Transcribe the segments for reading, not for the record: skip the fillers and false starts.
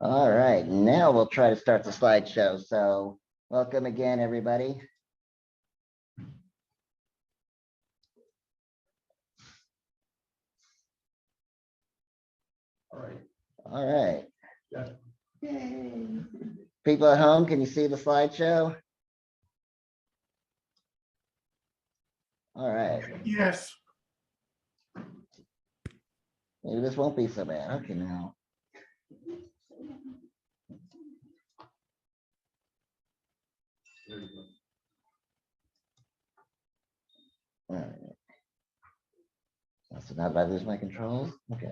All right, now we'll try to start the slideshow. So welcome again, everybody. All right. Yeah. Yay. People at home, can you see the slideshow? All right. Yes. Maybe this won't be so bad. Okay, now. All right. So now did I lose my controls? Okay.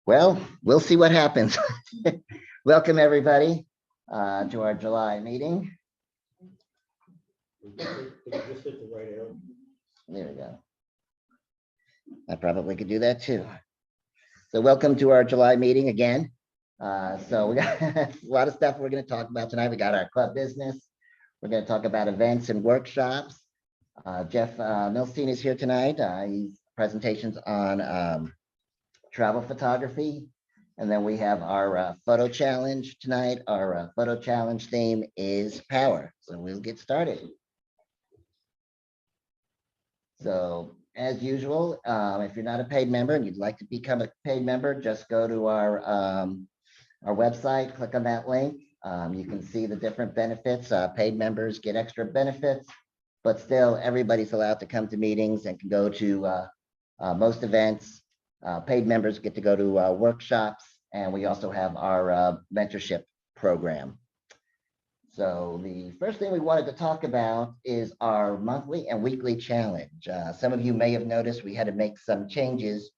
Well, we'll see what happens. Welcome, everybody, to our July meeting. There we go. I probably could do that too. So welcome to our July meeting again. So we got a lot of stuff we're going to talk about tonight. We got our club business. We're going to talk about events and workshops. Jeff Milsteen is here tonight. He's presentations on travel photography. And then we have our photo challenge tonight. Our photo challenge theme is power. So we'll get started. So as usual, if you're not a paid member and you'd like to become a paid member, just go to our website, click on that link. You can see the different benefits. Paid members get extra benefits, but still everybody's allowed to come to meetings and can go to most events. Paid members get to go to workshops, and we also have our mentorship program. So the first thing we wanted to talk about is our monthly and weekly challenge. Some of you may have noticed we had to make some changes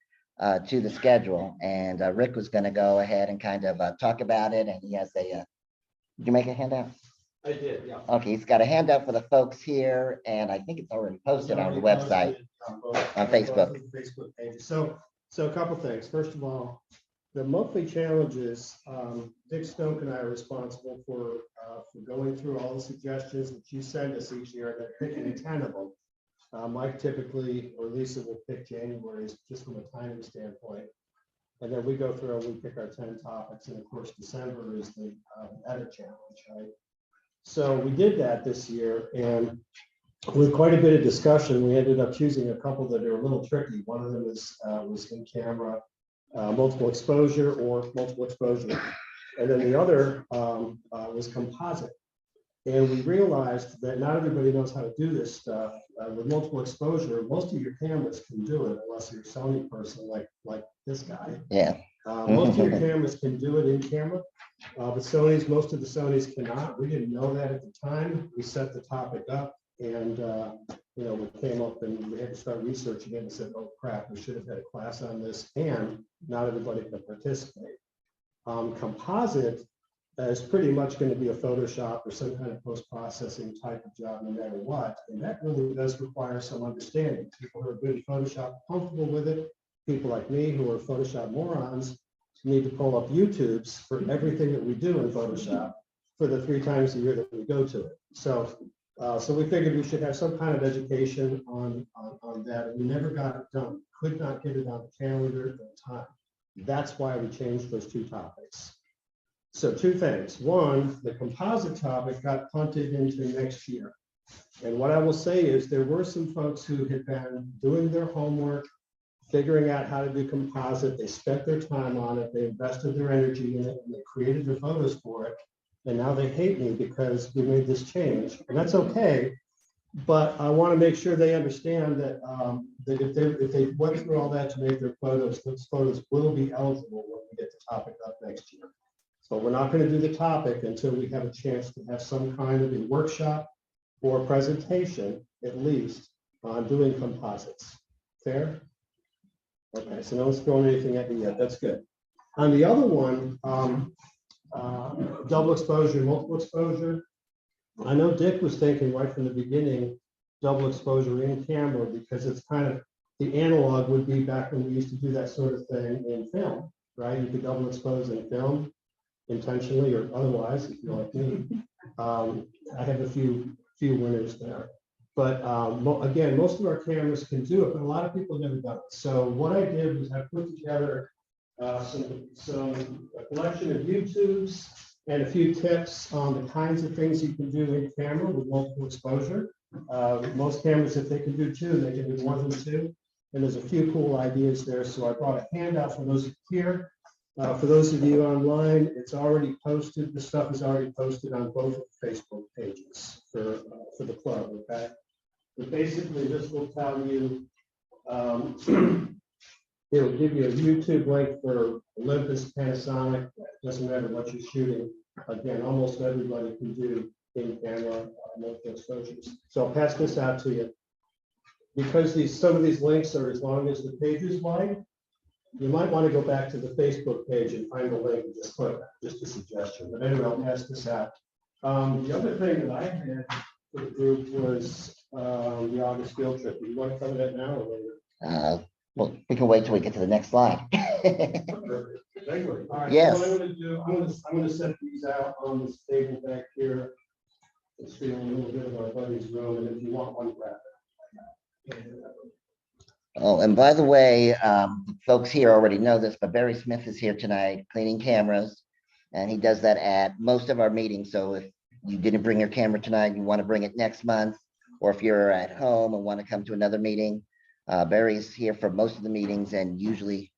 to the schedule, and Rick was going to go ahead and kind of talk about it. And he has a, did you make a handout? I did, yeah. Okay, he's got a handout for the folks here, and I think it's already posted on the website, on Facebook. Facebook pages. So a couple things. First of all, the monthly challenges, Dick Stoke and I are responsible for going through all the suggestions that you send us each year and picking 10 of them. Mike typically, or Lisa will pick January's just from a timing standpoint. And then we go through and we pick our 10 topics. And of course, December is the edit challenge, right? So we did that this year, and with quite a bit of discussion, we ended up choosing a couple that are a little tricky. One of them was in camera, multiple exposure or multiple exposure. And then the other was composite. And we realized that not everybody knows how to do this stuff. With multiple exposure, most of your cameras can do it, unless you're a Sony person like this guy. Yeah. Most of your cameras can do it in camera, but most of the Sonys cannot. We didn't know that at the time. We set the topic up, and we came up and we had to start researching it and said, oh crap, we should have had a class on this, and not everybody can participate. Composite is pretty much going to be a Photoshop or some kind of post-processing type of job no matter what, and that really does require some understanding. People who are good at Photoshop, comfortable with it. People like me who are Photoshop morons need to pull up YouTubes for everything that we do in Photoshop for the 3 times a year that we go to it. So we figured we should have some kind of education on that, and we never got it done. Could not get it on the calendar at the time. That's why we changed those 2 topics. So 2 things. One, the composite topic got punted into next year. And what I will say is there were some folks who had been doing their homework, figuring out how to do composite. They spent their time on it. They invested their energy in it, and they created their photos for it. And now they hate me because we made this change. And that's okay. But I want to make sure they understand that, that if they went through all that to make their photos, those photos will be eligible when we get the topic up next year. So we're not going to do the topic until we have a chance to have some kind of a workshop or a presentation, at least, on doing composites. Fair? Okay, so no one's throwing anything at me yet. That's good. On the other one, double exposure, multiple exposure. I know Dick was thinking right from the beginning, double exposure in camera, because it's kind of the analog would be back when we used to do that sort of thing in film, right? You could double expose in film, intentionally or otherwise, if you're like me. I have a few winners there. But again, most of our cameras can do it, but a lot of people have never done it. So what I did was I put together a collection of YouTubes and a few tips on the kinds of things you can do in camera with multiple exposure. Most cameras, if they can do two, they can do more than two. And there's a few cool ideas there. So I brought a handout for those here. For those of you online, it's already posted. The stuff is already posted on both Facebook pages for the club. Okay. But basically, this will tell you. It'll give you a YouTube link for Olympus, Panasonic. Doesn't matter what you're shooting. Again, almost everybody can do in-camera multiple exposures. So I'll pass this out to you. Because some of these links are as long as the page is wide, you might want to go back to the Facebook page and find the link and just click that. Just a suggestion. But anyway, I'll pass this out. The other thing that I had for the group was the August field trip. Do you want to cover that now or later? Well, we can wait till we get to the next slide. All right, Yes. so what I'm going to do, I'm going to set these out on this table back here. Let's see a little bit of our buddy's room, and if you want one, grab it. Oh, and by the way, folks here already know this, but Barry Smith is here tonight cleaning cameras, and he does that at most of our meetings. So if you didn't bring your camera tonight, you want to bring it next month, or if you're at home and want to come to another meeting, Barry's here for most of the meetings and usually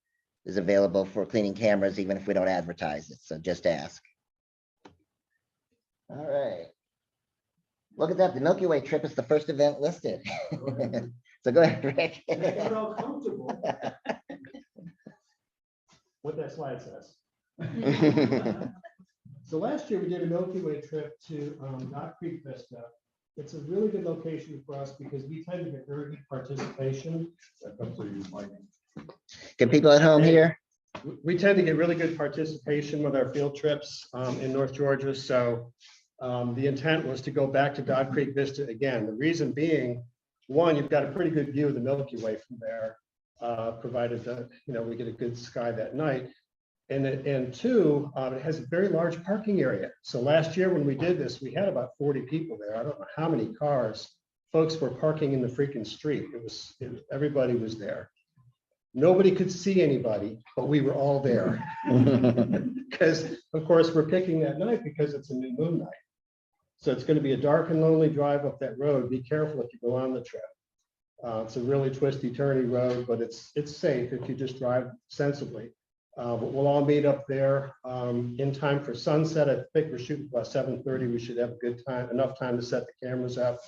is available for cleaning cameras, even if we don't advertise it. So just ask. All right. Look at that. The Milky Way trip is the first event listed. So go ahead, Rick. Make it all comfortable. What that slide says. So last year we did a Milky Way trip to Knott Creek Vista. It's a really good location for us because we tend to get very good participation. Can people at home hear? We tend to get really good participation with our field trips in North Georgia. So the intent was to go back to Dog Creek Vista again. The reason being, one, you've got a pretty good view of the Milky Way from there, provided that we get a good sky that night. And two, it has a very large parking area. So last year when we did this, we had about 40 people there. I don't know how many cars folks were parking in the freaking street. Everybody was there. Nobody could see anybody, but we were all there. Because of course we're picking that night because it's a new moon night. So it's going to be a dark and lonely drive up that road. Be careful if you go on the trip. It's a really twisty, turny road, but it's safe if you just drive sensibly. But we'll all meet up there in time for sunset. I think we're shooting about 7:30. We should have a good time, enough time to set the cameras up,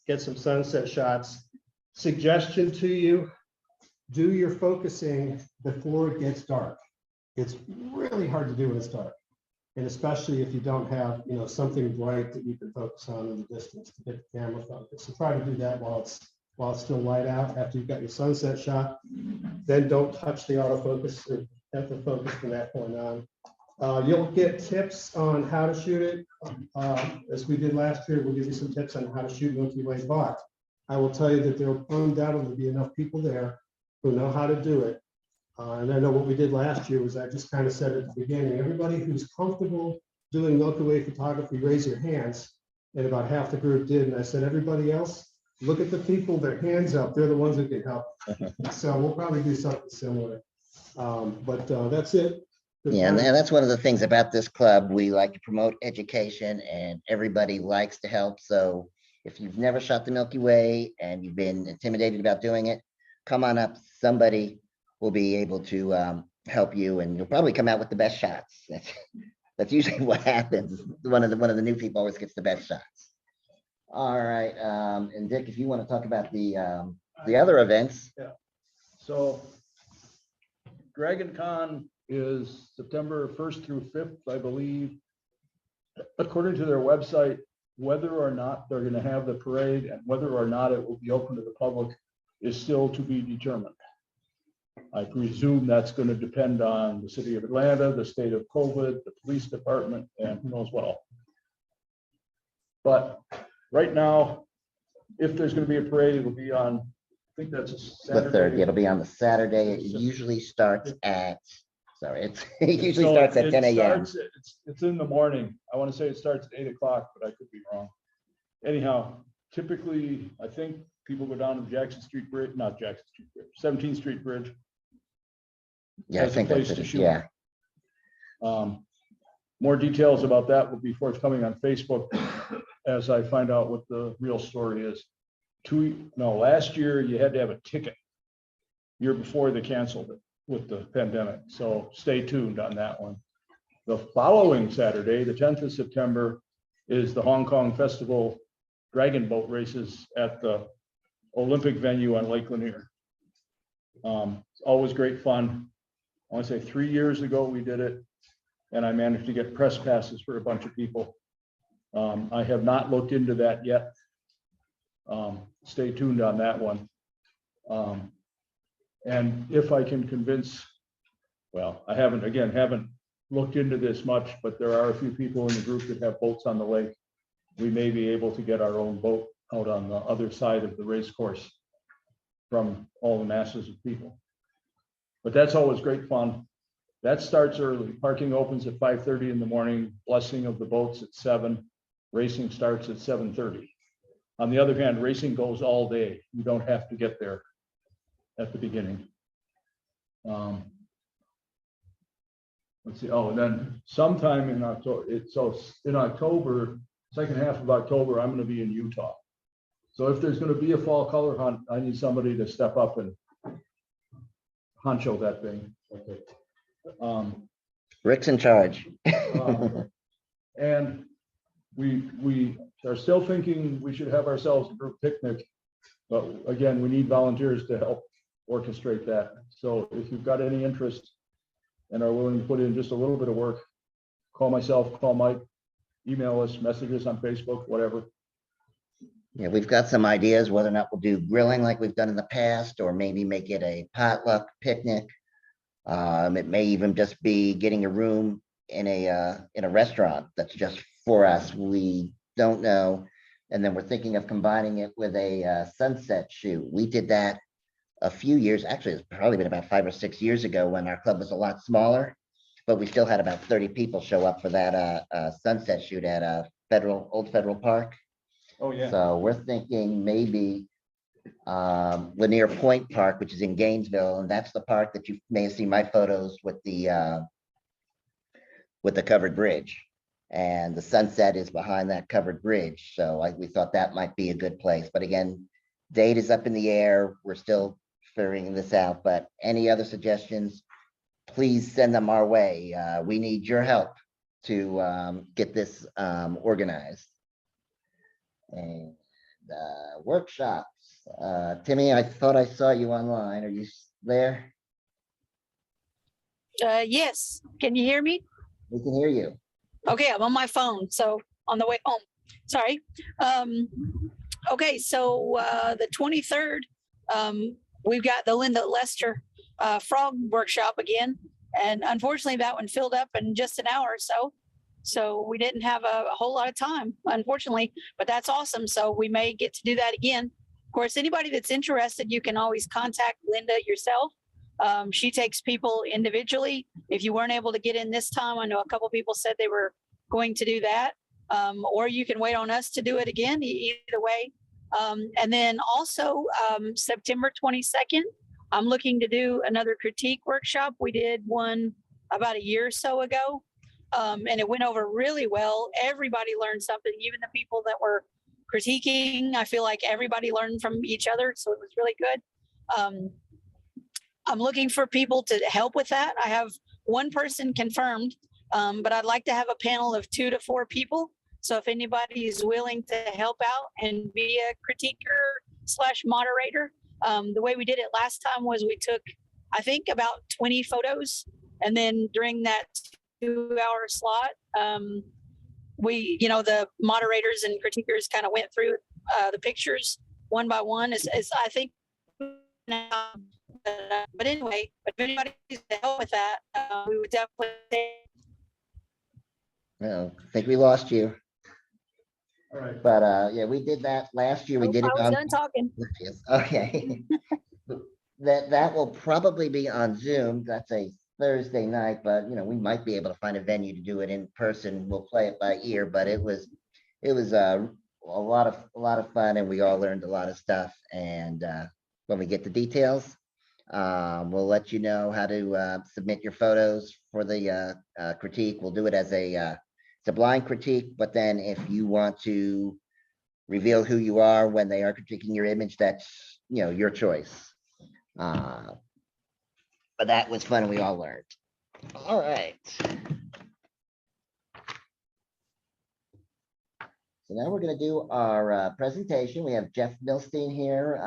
get some sunset shots. Suggestion to you, do your focusing before it gets dark. It's really hard to do when it's dark. And especially if you don't have, something bright that you can focus on in the distance to get the camera focused. So try to do that while it's still light out. After you've got your sunset shot, then don't touch the autofocus or have to focus from that point on. You'll get tips on how to shoot it. As we did last year, we'll give you some tips on how to shoot Milky Way, but I will tell you that there will undoubtedly be enough people there who know how to do it. And I know what we did last year was I just kind of said at the beginning, everybody who's comfortable doing Milky Way photography, raise your hands. And about half the group did. And I said, everybody else, look at the people, their hands up. They're the ones that can help. So we'll probably do something similar. But that's it. Yeah, and that's one of the things about this club. We like to promote education and everybody likes to help. So if you've never shot the Milky Way and you've been intimidated about doing it, come on up. Somebody will be able to help you and you'll probably come out with the best shots. That's usually what happens. One of the new people always gets the best shots. All right, and Dick, if you want to talk about the other events. Yeah. So Dragon Con is September 1st through 5th, I believe. According to their website, whether or not they're going to have the parade and whether or not it will be open to the public is still to be determined. I presume that's going to depend on the city of Atlanta, the state of COVID, the police department, and who knows what all. But right now, if there's going to be a parade, it'll be on, I think that's a Saturday. The 3rd, it'll be on the Saturday. It usually starts at, it usually starts at 10 a.m. It's in the morning. I want to say it starts at 8 o'clock, but I could be wrong. Anyhow, typically, I think people go down to the Jackson Street Bridge, not Jackson Street Bridge, 17th Street Bridge. Yeah, I as a think that's place to it. shoot. Yeah. More details about that will be forthcoming on Facebook as I find out what the real story is. Last year you had to have a ticket. Year before they canceled it with the pandemic. So stay tuned on that one. The following Saturday, the 10th of September, is the Hong Kong Festival Dragon Boat races at the Olympic venue on Lake Lanier. It's always great fun. I want to say 3 years ago we did it, and I managed to get press passes for a bunch of people. I have not looked into that yet. Stay tuned on that one. And if I can convince, well, I haven't looked into this much, but there are a few people in the group that have boats on the lake. We may be able to get our own boat out on the other side of the race course from all the masses of people. But that's always great fun. That starts early. Parking opens at 5:30 in the morning, blessing of the boats at 7. Racing starts at 7:30. On the other hand, racing goes all day. You don't have to get there at the beginning. Let's see. Oh, and then sometime in October, in October, second half of October, I'm going to be in Utah. So if there's going to be a fall color hunt, I need somebody to step up and honcho that thing. Okay. Rick's in charge. And we are still thinking we should have ourselves a group picnic, but again, we need volunteers to help orchestrate that. So if you've got any interest and are willing to put in just a little bit of work, call myself, call Mike, email us, message us on Facebook, whatever. Yeah, we've got some ideas whether or not we'll do grilling like we've done in the past, or maybe make it a potluck picnic. It may even just be getting a room in a restaurant that's just for us. We don't know. And then we're thinking of combining it with a sunset shoot. We did that a few years, actually, it's probably been about 5 or 6 years ago when our club was a lot smaller, but we still had about 30 people show up for that sunset shoot at Old Federal Park. Oh, yeah. So we're thinking maybe Lanier Point Park, which is in Gainesville, and that's the park that you may have seen my photos with the covered bridge. And the sunset is behind that covered bridge. So we thought that might be a good place. But again, date is up in the air. We're still figuring this out, but any other suggestions, please send them our way. We need your help to get this organized. And workshops. Timmy, I thought I saw you online. Are you there? Yes. Can you hear me? We can hear you. Okay, I'm on my phone, so on the way home. Sorry. Okay, so the 23rd, we've got the Linda Lester Frog Workshop again. And unfortunately, that one filled up in just an hour or so. So we didn't have a whole lot of time, unfortunately, but that's awesome. So we may get to do that again. Of course, anybody that's interested, you can always contact Linda yourself. She takes people individually. If you weren't able to get in this time, I know a couple people said they were going to do that. Or you can wait on us to do it again, either way. And then also September 22nd, I'm looking to do another critique workshop. We did one about a year or so ago. And it went over really well. Everybody learned something, even the people that were critiquing. I feel like everybody learned from each other. So it was really good. I'm looking for people to help with that. I have one person confirmed, but I'd like to have a panel of 2 to 4 people. So if anybody is willing to help out and be a critiquer/moderator, the way we did it last time was we took, I think, about 20 photos. And then during that 2-hour slot, the moderators and critiquers kind of went through the pictures one by one. As I think now, but anyway, if anybody needs to help with that, we would definitely say. Well, I think we lost you. All right. But yeah, we did that last year. We did it I was on. done talking. Okay. That will probably be on Zoom. That's a Thursday night, but we might be able to find a venue to do it in person. We'll play it by ear, but it was a lot of fun, and we all learned a lot of stuff. And when we get the details, We'll let you know how to submit your photos for the critique. We'll do it as it's a blind critique, but then if you want to reveal who you are when they are critiquing your image, that's, your choice. But that was fun and we all learned. All right. So now we're going to do our presentation. We have Jeff Milsteen here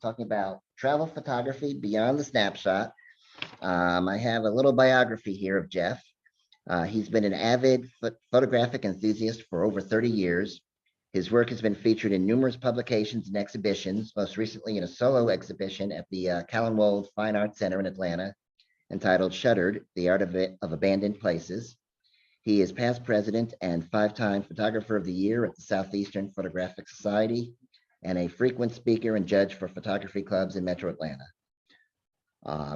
talking about travel photography beyond the snapshot. I have a little biography here of Jeff. He's been an avid photographic enthusiast for over 30 years. His work has been featured in numerous publications and exhibitions, most recently in a solo exhibition at the Callenwold Fine Arts Center in Atlanta, entitled Shuttered, The Art of Abandoned Places. He is past president and 5-time photographer of the year at the Southeastern Photographic Society and a frequent speaker and judge for photography clubs in Metro Atlanta.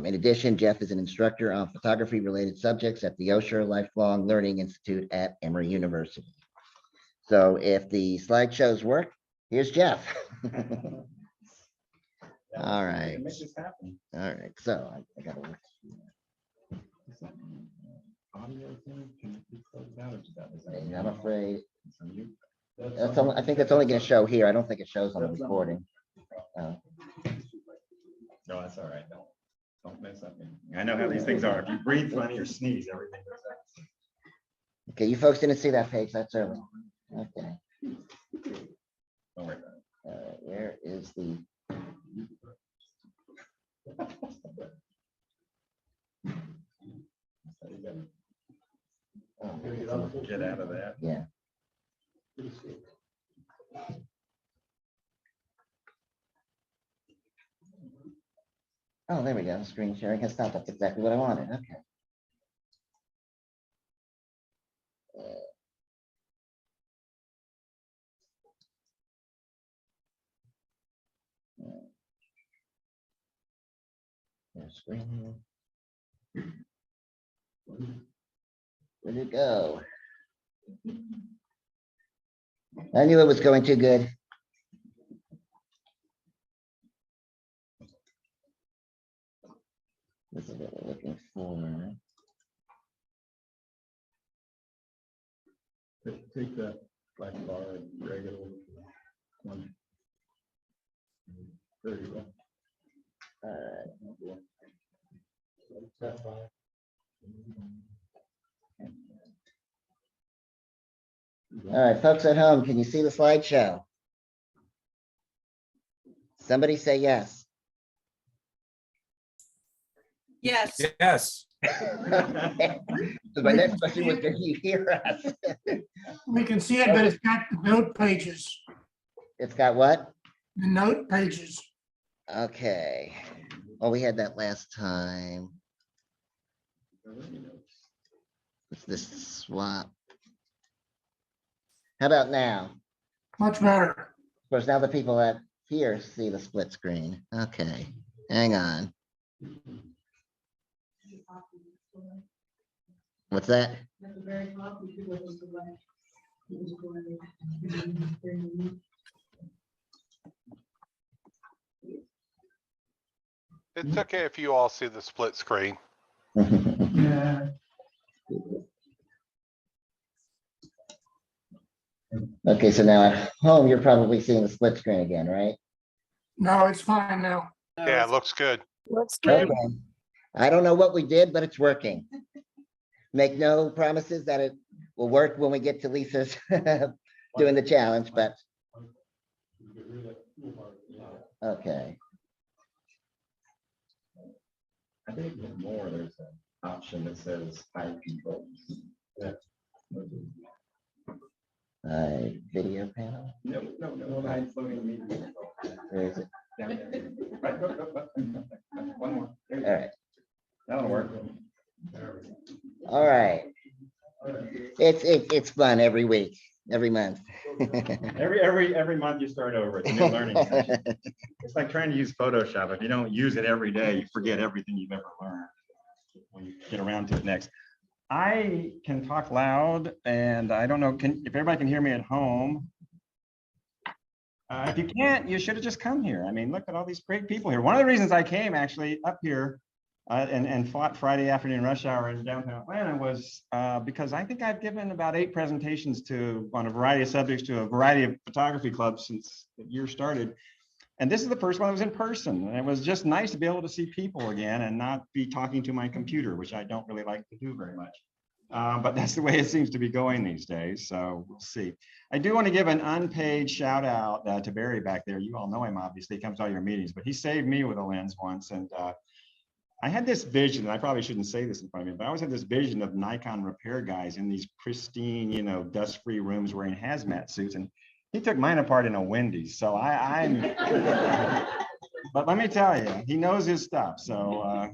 In addition, Jeff is an instructor on photography-related subjects at the Osher Lifelong Learning Institute at Emory University. So if the slideshows work, here's Jeff. All right. Make this happen. All right, so I gotta work. Audio thing, can it be closed out or is that? I'm afraid, That's I think it's only gonna show here. I don't think it shows on the recording. No, that's all right. Don't mess up. I know how these things are. If you breathe funny or sneeze, everything goes out. Okay, you folks didn't see that page, that's early. Okay, Don't worry about it. all right, where is the? Oh, Get out of that. yeah. Oh, there we go. Screen sharing has stopped. That's exactly what I wanted. Okay. Screen. Where'd it go? I knew it was going too good. This is what we're looking for. Take that black bar and drag it over to one. There you go. All right, folks at home, can you see the slideshow? Somebody say yes. Yes. Yes, So my next question was, can you hear us? We can see it, but it's got the note pages, It's got what? the note pages. Okay. Oh, we had that last time. What's this swap? How about now? Much better. Of course, now the people that here see the split screen. Okay, hang on. What's that? It's okay if you all see the split screen. Yeah. Okay, so now at home, you're probably seeing the split screen again, right? No, it's fine now. Yeah, it looks good. Looks good. Okay. I don't know what we did, but it's working. Make no promises that it will work when we get to Lisa's doing the challenge, but okay. I think with more, there's an option that says hide controls. Video panel, No, hide floating media. where is it? Down there. Right, go. One more. There you All go. right, That'll work. all right. It's fun every week, every month. Every month you start over. It's a new learning session. It's like trying to use Photoshop. If you don't use it every day, you forget everything you've ever learned when you get around to it next. I can talk loud and I don't know, if everybody can hear me at home. If you can't, you should have just come here. I mean, look at all these great people here. One of the reasons I came actually up here and fought Friday afternoon rush hour in downtown Atlanta was because I think I've given about 8 presentations on a variety of subjects to a variety of photography clubs since the year started. And this is the first one that was in person. And it was just nice to be able to see people again and not be talking to my computer, which I don't really like to do very much. But that's the way it seems to be going these days. So we'll see. I do want to give an unpaid shout out to Barry back there. You all know him, obviously. He comes to all your meetings, but he saved me with a lens once. And I had this vision, and I probably shouldn't say this in front of him, but I always had this vision of Nikon repair guys in these pristine, dust-free rooms wearing hazmat suits. And he took mine apart in a Wendy's. So I'm, but let me tell you, he knows his stuff. So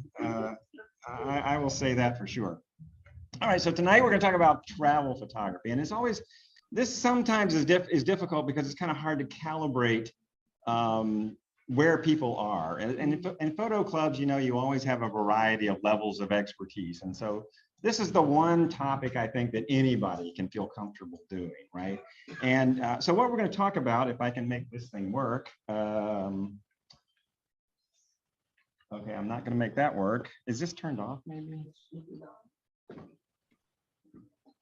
I will say that for sure. All right, so tonight we're going to talk about travel photography, and it's always, this sometimes is difficult because it's kind of hard to calibrate where people are. And in photo clubs, you always have a variety of levels of expertise, and so this is the one topic I think that anybody can feel comfortable doing, right? And so what we're going to talk about, if I can make this thing work. Okay, I'm not going to make that work. Is this turned off maybe?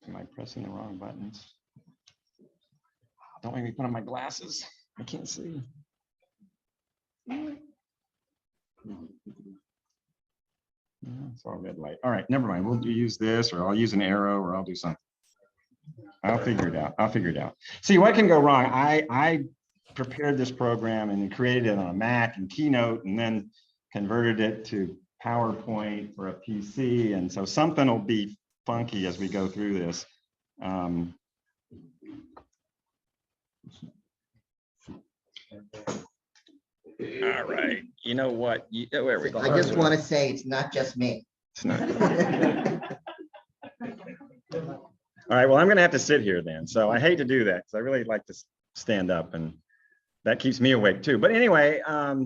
Am I pressing the wrong buttons? Don't make me put on my glasses. I can't see. Yeah, it's all red light. All right, never mind. We'll use this, or I'll use an arrow, or I'll do something. I'll figure it out. I'll figure it out. See, what can go wrong? I prepared this program and created it on a Mac and Keynote, and then converted it to PowerPoint for a PC. And so something will be funky as we go through this. All right, you know what? There we go. I just want to say it's not just me. It's not. All right, well, I'm gonna have to sit here then. So I hate to do that because I really like to stand up, and that keeps me awake too. But anyway,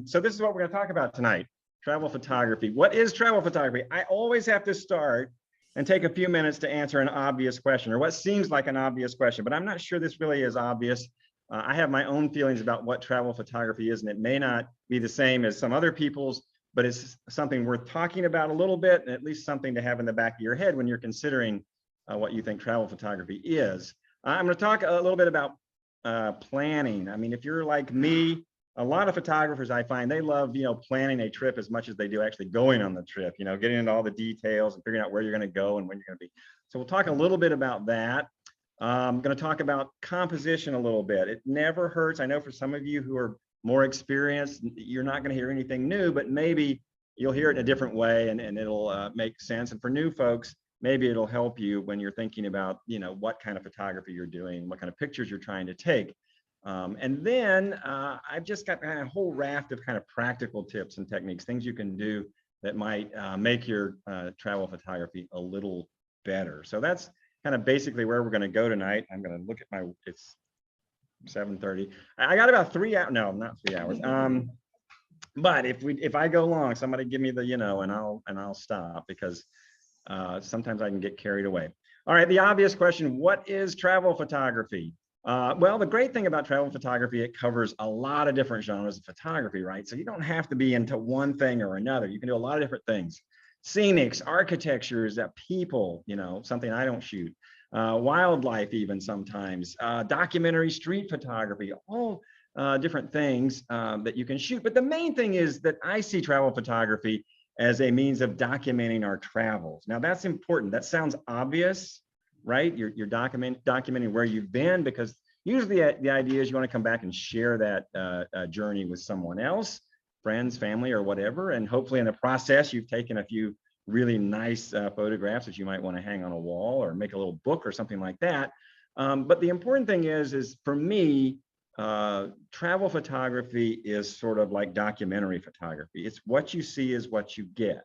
so this is what we're gonna talk about tonight, travel photography. What is travel photography? I always have to start and take a few minutes to answer an obvious question, or what seems like an obvious question, but I'm not sure this really is obvious. I have my own feelings about what travel photography is, and it may not be the same as some other people's, but it's something worth talking about a little bit, and at least something to have in the back of your head when you're considering what you think travel photography is. I'm going to talk a little bit about planning. I mean, if you're like me, a lot of photographers, I find they love, planning a trip as much as they do actually going on the trip, getting into all the details and figuring out where you're going to go and when you're going to be. So we'll talk a little bit about that. I'm going to talk about composition a little bit. It never hurts. I know for some of you who are more experienced, you're not going to hear anything new, but maybe you'll hear it in a different way and it'll make sense. And for new folks, maybe it'll help you when you're thinking about, what kind of photography you're doing, what kind of pictures you're trying to take. And then I've just got a whole raft of kind of practical tips and techniques, things you can do that might make your travel photography a little better. So that's kind of basically where we're going to go tonight. I'm going to look at it's 7:30. I got about 3 hours. No, not 3 hours. But if I go long, somebody give me the, and I'll stop because sometimes I can get carried away. All right, the obvious question, what is travel photography? Well, the great thing about travel photography, it covers a lot of different genres of photography, right? So you don't have to be into one thing or another. You can do a lot of different things. Scenics, architectures, people, something I don't shoot, wildlife even sometimes, documentary, street photography, all different things that you can shoot. But the main thing is that I see travel photography as a means of documenting our travels. Now that's important. That sounds obvious, right? You're documenting where you've been, because usually the idea is you want to come back and share that journey with someone else, friends, family, or whatever. And hopefully in the process, you've taken a few really nice photographs that you might want to hang on a wall or make a little book or something like that. But the important thing is for me, travel photography is sort of like documentary photography. It's what you see is what you get.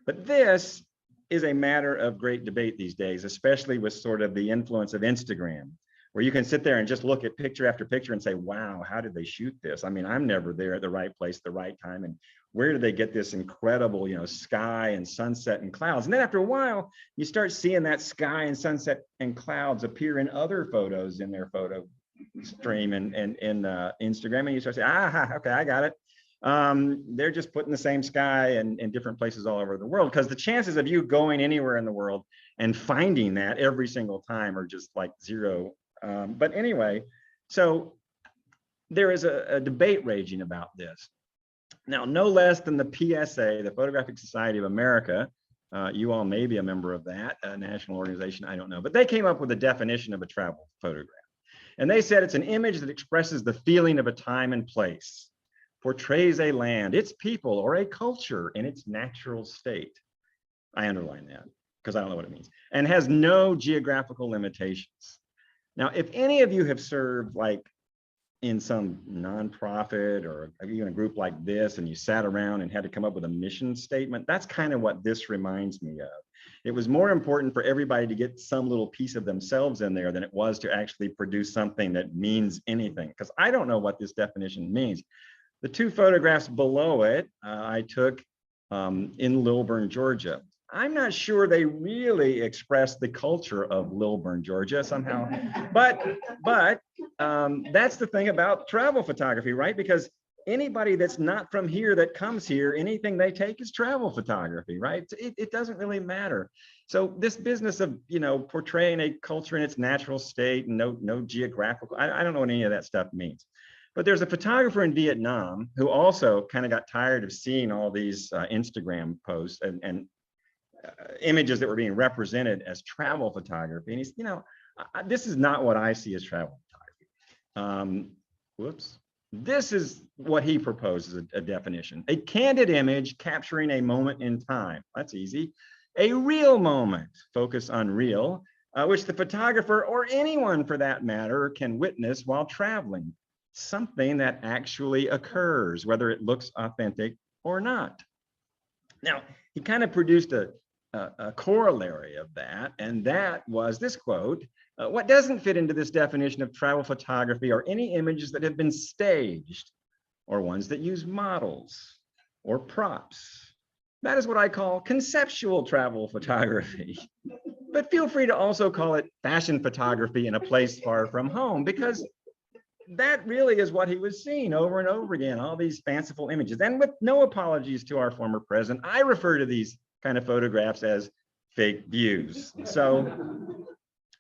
But this is a matter of great debate these days, especially with sort of the influence of Instagram, where you can sit there and just look at picture after picture and say, wow, how did they shoot this? I mean, I'm never there at the right place, the right time. And where did they get this incredible, sky and sunset and clouds? And then after a while, you start seeing that sky and sunset and clouds appear in other photos in their photo stream in Instagram, and you start saying, okay, I got it. They're just putting the same sky in different places all over the world, because the chances of you going anywhere in the world and finding that every single time are just like zero. But anyway, so there is a debate raging about this. Now, no less than the PSA, the Photographic Society of America, you all may be a member of that national organization, I don't know, but they came up with a definition of a travel photograph. And they said it's an image that expresses the feeling of a time and place, portrays a land, its people, or a culture in its natural state. I underline that because I don't know what it means, and has no geographical limitations. Now, if any of you have served like in some nonprofit or even a group like this, and you sat around and had to come up with a mission statement, that's kind of what this reminds me of. It was more important for everybody to get some little piece of themselves in there than it was to actually produce something that means anything, because I don't know what this definition means. The two photographs below it, I took in Lilburn, Georgia. I'm not sure they really express the culture of Lilburn, Georgia somehow, but that's the thing about travel photography, right? Because anybody that's not from here that comes here, anything they take is travel photography, right? It doesn't really matter. So this business of, you know, portraying a culture in its natural state and no geographical, I don't know what any of that stuff means. But there's a photographer in Vietnam who also kind of got tired of seeing all these Instagram posts and images that were being represented as travel photography. And he's, you know, this is not what I see as travel photography. Whoops. This is what he proposes, a definition: a candid image capturing a moment in time. That's easy. A real moment, focus on real, which the photographer or anyone for that matter can witness while traveling. Something that actually occurs, whether it looks authentic or not. Now, he kind of produced a corollary of that, and that was this quote: what doesn't fit into this definition of travel photography are any images that have been staged or ones that use models or props. That is what I call conceptual travel photography. But feel free to also call it fashion photography in a place far from home, because that really is what he was seeing over and over again, all these fanciful images. And with no apologies to our former president, I refer to these kind of photographs as fake views. So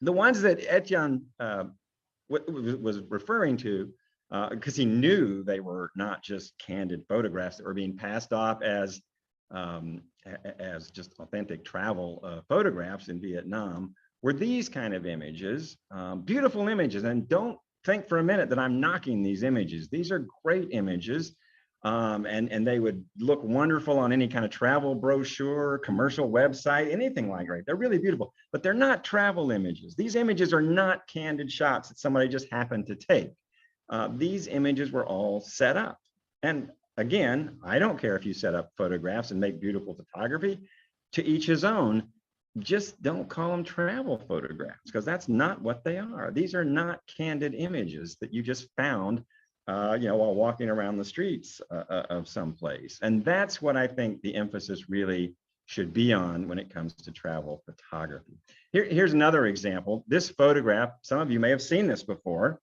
the ones that Etienne was referring to, because he knew they were not just candid photographs that were being passed off as just authentic travel photographs in Vietnam, were these kind of images, beautiful images. And don't think for a minute that I'm knocking these images. These are great images, and they would look wonderful on any kind of travel brochure, commercial website, anything like that. They're really beautiful, but they're not travel images. These images are not candid shots that somebody just happened to take. These images were all set up. And again, I don't care if you set up photographs and make beautiful photography, to each his own. Just don't call them travel photographs, because that's not what they are. These are not candid images that you just found, you know, while walking around the streets of some place. And that's what I think the emphasis really should be on when it comes to travel photography. Here's another example. This photograph, some of you may have seen this before.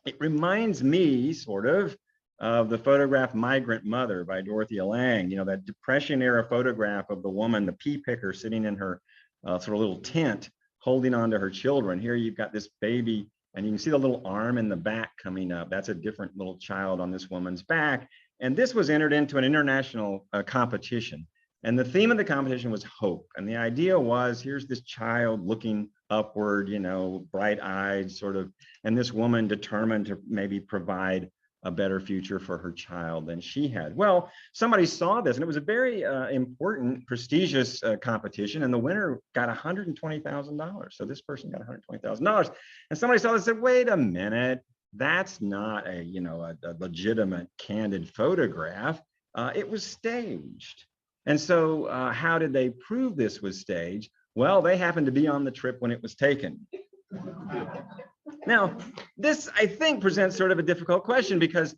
It reminds me sort of the photograph Migrant Mother by Dorothea Lange, you know, that Depression era photograph of the woman, the pea picker, sitting in her sort of little tent, holding on to her children. Here you've got this baby, and you can see the little arm in the back coming up. That's a different little child on this woman's back. And this was entered into an international competition. And the theme of the competition was hope. And the idea was, here's this child looking upward, you know, bright-eyed sort of, and this woman determined to maybe provide a better future for her child than she had. Well, somebody saw this, and it was a very important, prestigious competition, and the winner got $120,000. So this person got $120,000, and somebody saw this and said, wait a minute, that's not a, you know, a legitimate candid photograph. It was staged. And so how did they prove this was staged? Well, they happened to be on the trip when it was taken. Now, this, I think, presents sort of a difficult question, because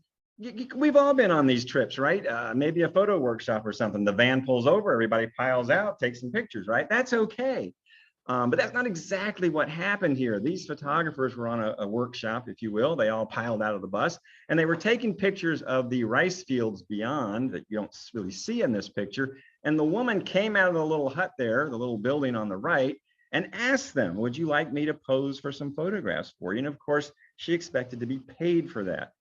we've all been on these trips, right? Maybe a photo workshop or something. The van pulls over, everybody piles out, takes some pictures, right? That's okay. But that's not exactly what happened here. These photographers were on a workshop, if you will. They all piled out of the bus and they were taking pictures of the rice fields beyond that you don't really see in this picture. And the woman came out of the little hut there, the little building on the right, and asked them, would you like me to pose for some photographs for you? And of course, she expected to be paid for that.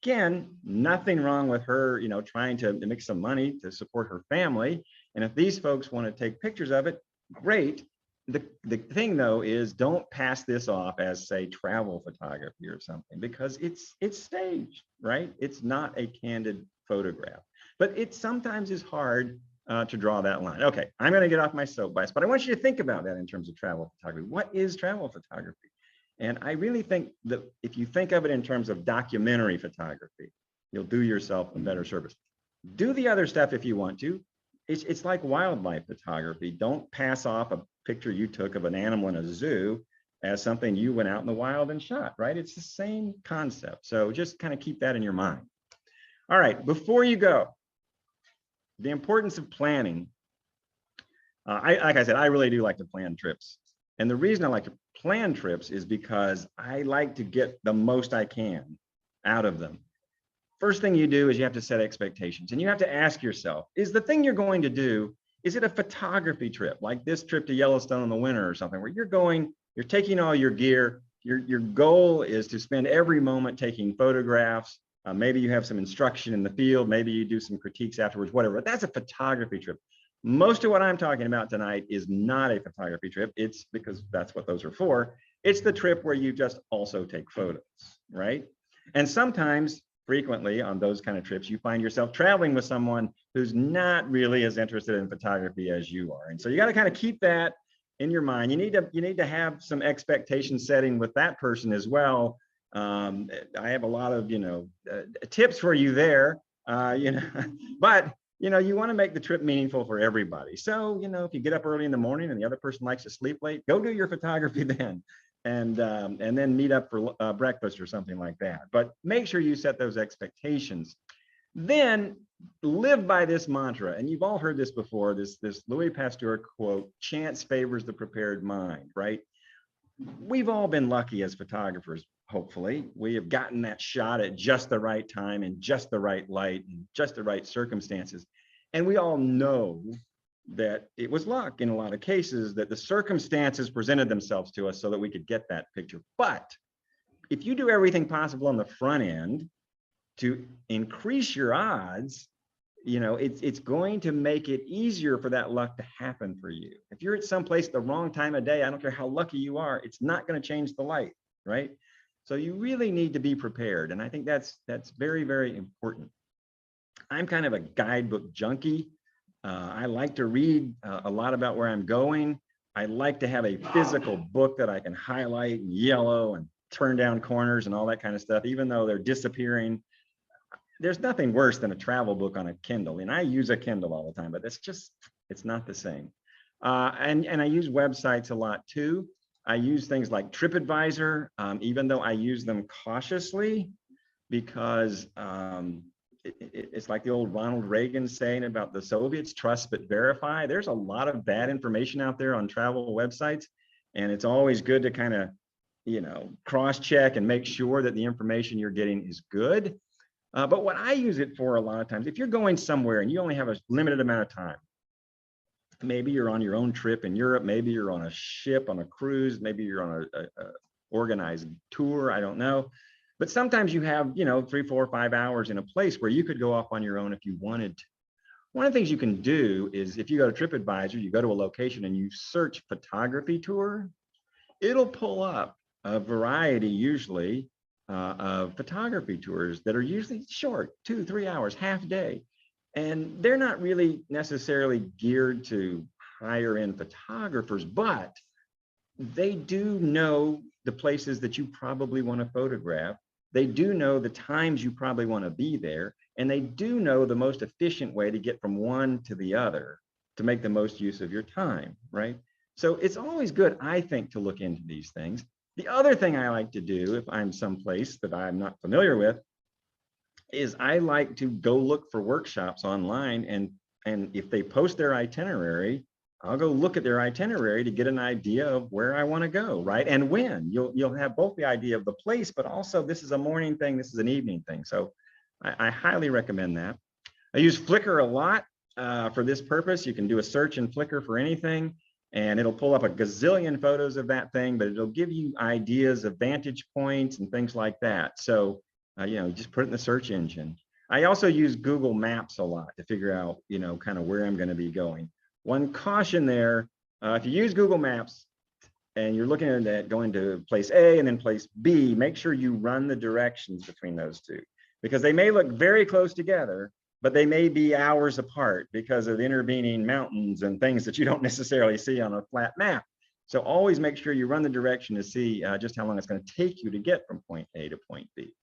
Again, nothing wrong with her, you know, trying to make some money to support her family. And if these folks want to take pictures of it, great. The thing though is don't pass this off as, say, travel photography or something, because it's staged, right? It's not a candid photograph, but it sometimes is hard to draw that line. Okay, I'm going to get off my soapbox, but I want you to think about that in terms of travel photography. What is travel photography? And I really think that if you think of it in terms of documentary photography, you'll do yourself a better service. Do the other stuff if you want to. It's like wildlife photography. Don't pass off a picture you took of an animal in a zoo as something you went out in the wild and shot, right? It's the same concept. So just kind of keep that in your mind. All right, before you go, the importance of planning. Like I said, I really do like to plan trips. And the reason I like to plan trips is because I like to get the most I can out of them. First thing you do is you have to set expectations, and you have to ask yourself, is the thing you're going to do, is it a photography trip like this trip to Yellowstone in the winter or something, where you're taking all your gear, your goal is to spend every moment taking photographs, maybe you have some instruction in the field, maybe you do some critiques afterwards, whatever. That's a photography trip. Most of what I'm talking about tonight is not a photography trip. It's because that's what those are for. It's the trip where you just also take photos, right? And sometimes, frequently on those kind of trips, you find yourself traveling with someone who's not really as interested in photography as you are. And so you got to kind of keep that in your mind. You need to have some expectation setting with that person as well. I have a lot of, tips for you there, but you want to make the trip meaningful for everybody. So, if you get up early in the morning and the other person likes to sleep late, go do your photography then. And then meet up for breakfast or something like that. But make sure you set those expectations. Then live by this mantra. And you've all heard this before, this Louis Pasteur quote, chance favors the prepared mind, right? We've all been lucky as photographers, hopefully. We have gotten that shot at just the right time and just the right light and just the right circumstances. And we all know that it was luck in a lot of cases, that the circumstances presented themselves to us so that we could get that picture. But if you do everything possible on the front end to increase your odds, it's going to make it easier for that luck to happen for you. If you're at some place at the wrong time of day, I don't care how lucky you are, it's not going to change the light, right? So you really need to be prepared. And I think that's very, very important. I'm kind of a guidebook junkie. I like to read a lot about where I'm going. I like to have a physical book that I can highlight in yellow and turn down corners and all that kind of stuff, even though they're disappearing. There's nothing worse than a travel book on a Kindle. And I use a Kindle all the time, but it's not the same. And I use websites a lot too. I use things like TripAdvisor, even though I use them cautiously, because it's like the old Ronald Reagan saying about the Soviets, trust but verify. There's a lot of bad information out there on travel websites, and it's always good to kind of, cross-check and make sure that the information you're getting is good. But what I use it for a lot of times, if you're going somewhere and you only have a limited amount of time, maybe you're on your own trip in Europe, maybe you're on a ship, on a cruise, maybe you're on a organized tour, I don't know. But sometimes you have, 3, 4, 5 hours in a place where you could go off on your own if you wanted to. One of the things you can do is if you go to TripAdvisor, you go to a location and you search photography tour, it'll pull up a variety usually of photography tours that are usually short, 2, 3 hours, half day. And they're not really necessarily geared to higher end photographers, but they do know the places that you probably want to photograph. They do know the times you probably want to be there, and they do know the most efficient way to get from one to the other to make the most use of your time, right? So it's always good, I think, to look into these things. The other thing I like to do if I'm someplace that I'm not familiar with is I like to go look for workshops online, and if they post their itinerary, I'll go look at their itinerary to get an idea of where I want to go, right? And when. You'll have both the idea of the place, but also this is a morning thing, this is an evening thing. So I highly recommend that. I use Flickr a lot for this purpose. You can do a search in Flickr for anything, and it'll pull up a gazillion photos of that thing, but it'll give you ideas of vantage points and things like that. So, just put it in the search engine. I also use Google Maps a lot to figure out, kind of where I'm going to be going. One caution there, if you use Google Maps and you're looking at going to place A and then place B, make sure you run the directions between those two, because they may look very close together, but they may be hours apart because of intervening mountains and things that you don't necessarily see on a flat map. So always make sure you run the direction to see just how long it's going to take you to get from point A to point B.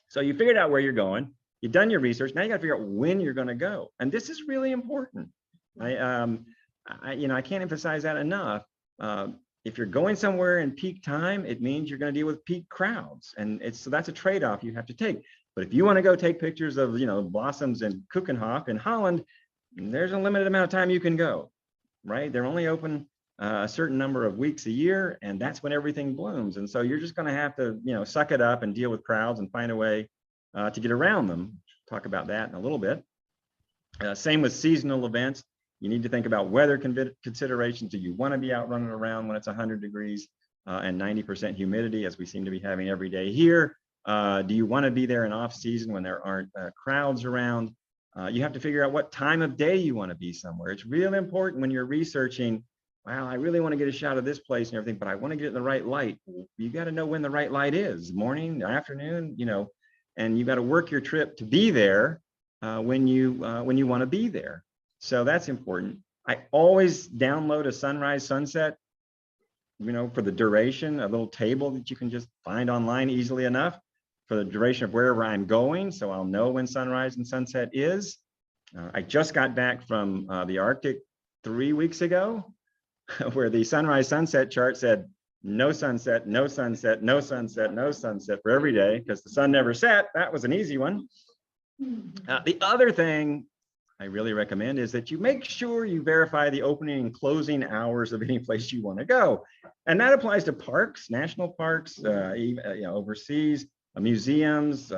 So you figured out where you're going, you've done your research, now you got to figure out when you're going to go. And this is really important. I can't emphasize that enough. If you're going somewhere in peak time, it means you're going to deal with peak crowds. And so that's a trade-off you have to take. But if you want to go take pictures of, blossoms in Keukenhof in Holland, there's a limited amount of time you can go, right? They're only open a certain number of weeks a year, and that's when everything blooms. And so you're just going to have to, suck it up and deal with crowds and find a way to get around them. Talk about that in a little bit. Same with seasonal events. You need to think about weather considerations. Do you want to be out running around when it's 100 degrees and 90% humidity, as we seem to be having every day here? Do you want to be there in off season when there aren't crowds around? You have to figure out what time of day you want to be somewhere. It's really important when you're researching, wow, I really want to get a shot of this place and everything, but I want to get it in the right light. You got to know when the right light is, morning, afternoon, and you got to work your trip to be there when you want to be there. So that's important. I always download a sunrise sunset, for the duration, a little table that you can just find online easily enough for the duration of wherever I'm going. So I'll know when sunrise and sunset is. I just got back from the Arctic 3 weeks ago, where the sunrise sunset chart said no sunset, no sunset, no sunset, no sunset for every day because the sun never set. That was an easy one. The other thing I really recommend is that you make sure you verify the opening and closing hours of any place you want to go. And that applies to parks, national parks, even, overseas, museums,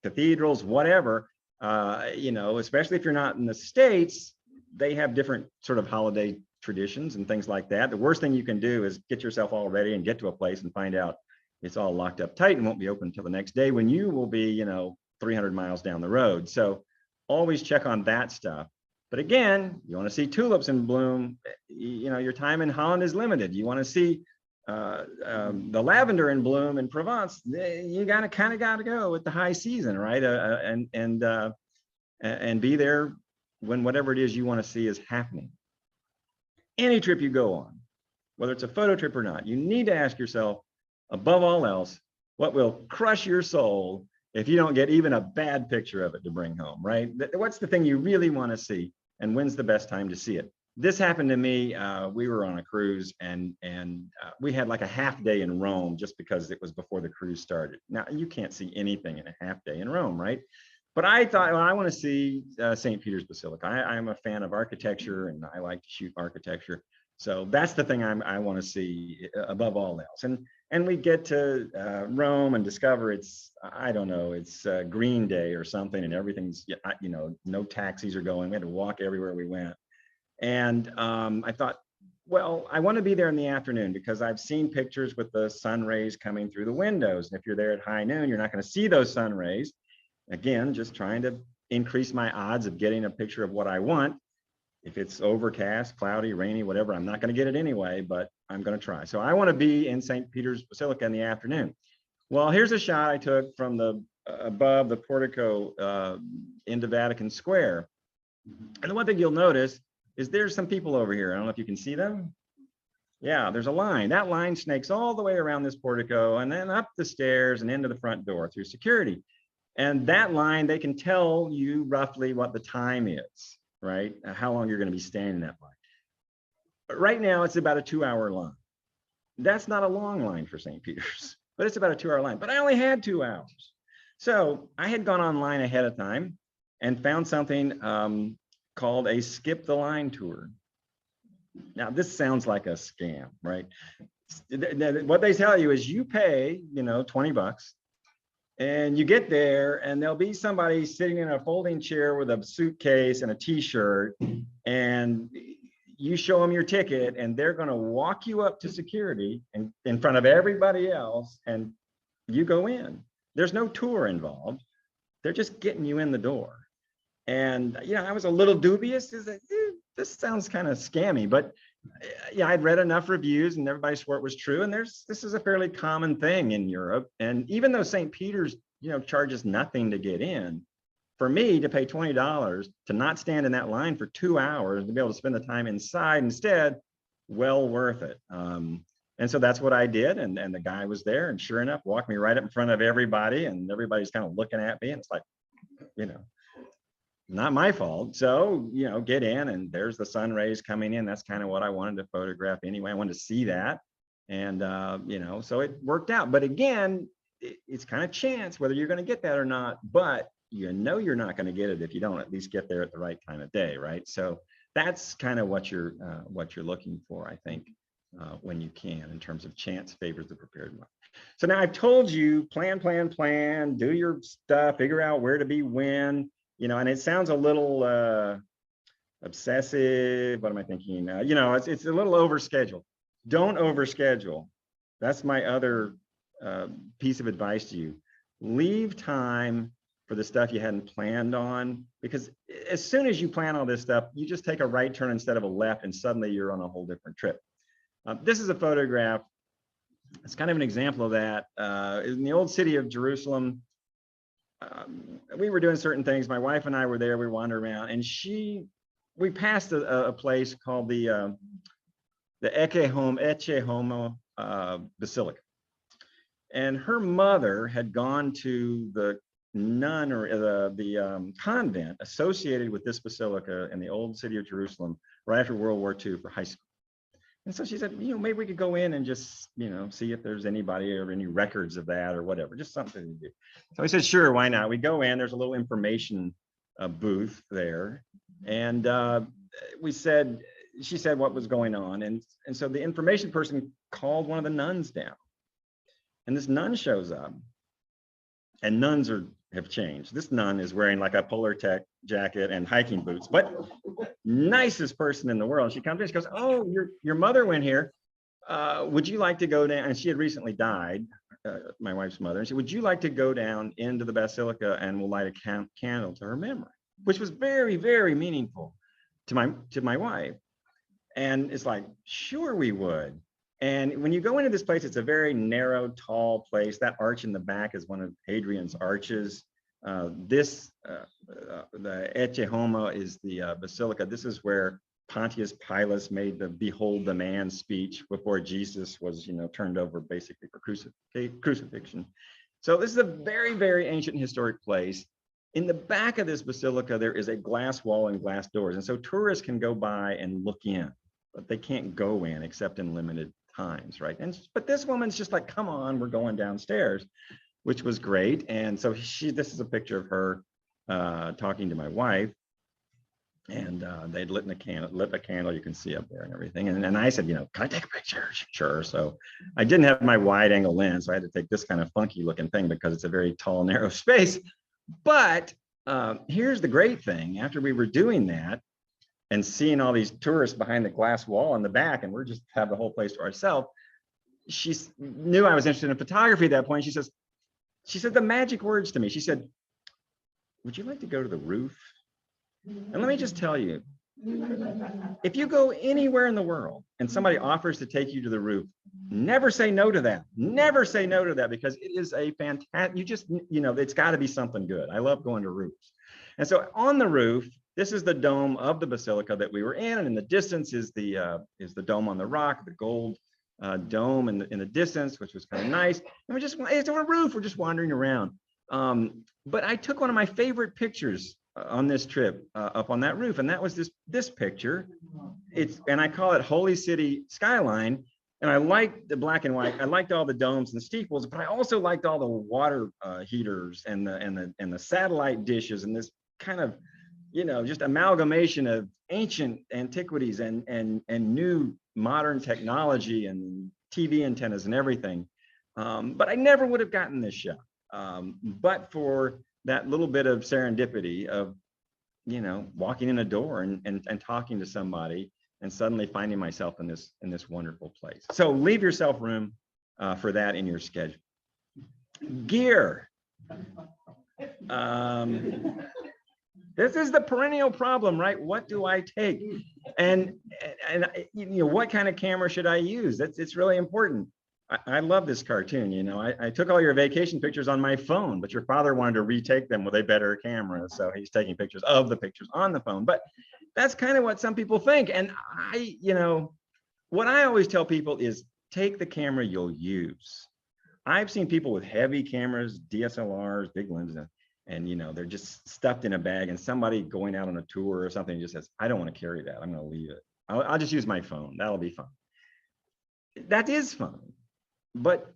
cathedrals, whatever, especially if you're not in the States, they have different sort of holiday traditions and things like that. The worst thing you can do is get yourself all ready and get to a place and find out it's all locked up tight and won't be open until the next day when you will be, 300 miles down the road. So always check on that stuff. But again, you want to see tulips in bloom, your time in Holland is limited. You want to see the lavender in bloom in Provence, you gotta go with the high season, right? And be there when whatever it is you want to see is happening. Any trip you go on, whether it's a photo trip or not, you need to ask yourself, above all else, what will crush your soul if you don't get even a bad picture of it to bring home, right? What's the thing you really want to see, and when's the best time to see it? This happened to me. We were on a cruise and we had like a half day in Rome just because it was before the cruise started. Now, you can't see anything in a half day in Rome, right? But I thought, well, I want to see St. Peter's Basilica. I'm a fan of architecture and I like to shoot architecture. So that's the thing I want to see above all else. And we get to Rome and discover it's, I don't know, it's Green Day or something, and everything's, no taxis are going. We had to walk everywhere we went. And I thought, well, I want to be there in the afternoon because I've seen pictures with the sun rays coming through the windows. And if you're there at high noon, you're not going to see those sun rays. Again, just trying to increase my odds of getting a picture of what I want. If it's overcast, cloudy, rainy, whatever, I'm not going to get it anyway, but I'm going to try. So I want to be in St. Peter's Basilica in the afternoon. Well, here's a shot I took from the above the portico into Vatican Square. And the one thing you'll notice is there's some people over here. I don't know if you can see them. Yeah, there's a line. That line snakes all the way around this portico and then up the stairs and into the front door through security. And that line, they can tell you roughly what the time is, right? How long you're going to be staying in that line. But right now, it's about a 2-hour line. That's not a long line for St. Peter's, but it's about a 2-hour line. But I only had 2 hours. So I had gone online ahead of time and found something called a skip the line tour. Now, this sounds like a scam, right? What they tell you is you pay, 20 bucks, and you get there and there'll be somebody sitting in a folding chair with a suitcase and a t-shirt, and you show them your ticket and they're going to walk you up to security and in front of everybody else, and you go in. There's no tour involved. They're just getting you in the door. And, I was a little dubious. This sounds kind of scammy, but I'd read enough reviews and everybody swore it was true. And this is a fairly common thing in Europe. And even though St. Peter's, charges nothing to get in, for me to pay $20 to not stand in that line for 2 hours, to be able to spend the time inside instead, well worth it. And so that's what I did. And the guy was there, and sure enough, walked me right up in front of everybody, and everybody's kind of looking at me. And it's like, not my fault. So, get in, and there's the sun rays coming in. That's kind of what I wanted to photograph anyway. I wanted to see that. And, so it worked out. But again, it's kind of chance whether you're going to get that or not. But you're not going to get it if you don't at least get there at the right time of day, right? So that's kind of what you're looking for, I think, when you can, in terms of chance favors the prepared one. So now I've told you, plan, do your stuff, figure out where to be when, and it sounds a little obsessive. What am I thinking? It's a little overscheduled. Don't overschedule. That's my other piece of advice to you. Leave time for the stuff you hadn't planned on, because as soon as you plan all this stuff, you just take a right turn instead of a left, and suddenly you're on a whole different trip. This is a photograph. It's kind of an example of that. In the old city of Jerusalem, we were doing certain things. My wife and I were there. We wandered around, and we passed a place called the Ecce Homo Basilica. And her mother had gone to the nun or the convent associated with this basilica in the old city of Jerusalem right after World War II for high school. And so she said, maybe we could go in and just, see if there's anybody or any records of that or whatever, just something to do. So I said, sure, why not? We go in, there's a little information booth there. And she said what was going on. And so the information person called one of the nuns down. And this nun shows up, and nuns have changed. This nun is wearing like a Polar Tech jacket and hiking boots, but nicest person in the world. She comes in, she goes, oh, your mother went here. Would you like to go down? And she had recently died, my wife's mother. And she said, would you like to go down into the basilica and we'll light a candle to her memory? Which was very, very meaningful to my wife. And it's like, sure we would. And when you go into this place, it's a very narrow, tall place. That arch in the back is one of Hadrian's arches. The Ecce Homo is the basilica. This is where Pontius Pilate made the "Behold the Man" speech before Jesus was, turned over basically for crucifixion. So this is a very, very ancient historic place. In the back of this basilica, there is a glass wall and glass doors. And so tourists can go by and look in, but they can't go in except in limited times, right? But this woman's just like, come on, we're going downstairs, which was great. And so this is a picture of her talking to my wife, and they'd lit a candle, you can see up there and everything. And I said, can I take a picture? Sure. So I didn't have my wide angle lens, so I had to take this kind of funky looking thing because it's a very tall, narrow space. But here's the great thing. After we were doing that, and seeing all these tourists behind the glass wall in the back, and we're just have the whole place to ourselves. She knew I was interested in photography at that point. She said the magic words to me. She said, would you like to go to the roof? And let me just tell you, if you go anywhere in the world and somebody offers to take you to the roof, never say no to that. Never say no to that, because it is a fantastic, it's got to be something good. I love going to roofs. And so on the roof, this is the dome of the basilica that we were in, and in the distance is the dome on the rock, the gold dome in the distance, which was kind of nice. And it's on a roof. We're just wandering around. But I took one of my favorite pictures on this trip up on that roof, and that was this picture. And I call it Holy City Skyline. And I liked the black and white. I liked all the domes and the steeples, but I also liked all the water heaters and the satellite dishes and this kind of just amalgamation of ancient antiquities and new modern technology and TV antennas and everything. But I never would have gotten this shot, but for that little bit of serendipity of, walking in a door and talking to somebody and suddenly finding myself in this wonderful place. So leave yourself room for that in your schedule. Gear. This is the perennial problem, right? What do I take? And what kind of camera should I use? It's really important. I love this cartoon. I took all your vacation pictures on my phone, but your father wanted to retake them with a better camera. So he's taking pictures of the pictures on the phone. But that's kind of what some people think. And what I always tell people is take the camera you'll use. I've seen people with heavy cameras, DSLRs, big lenses, and they're just stuffed in a bag, and somebody going out on a tour or something just says, I don't want to carry that. I'm going to leave it. I'll just use my phone. That'll be fun. That is fun. But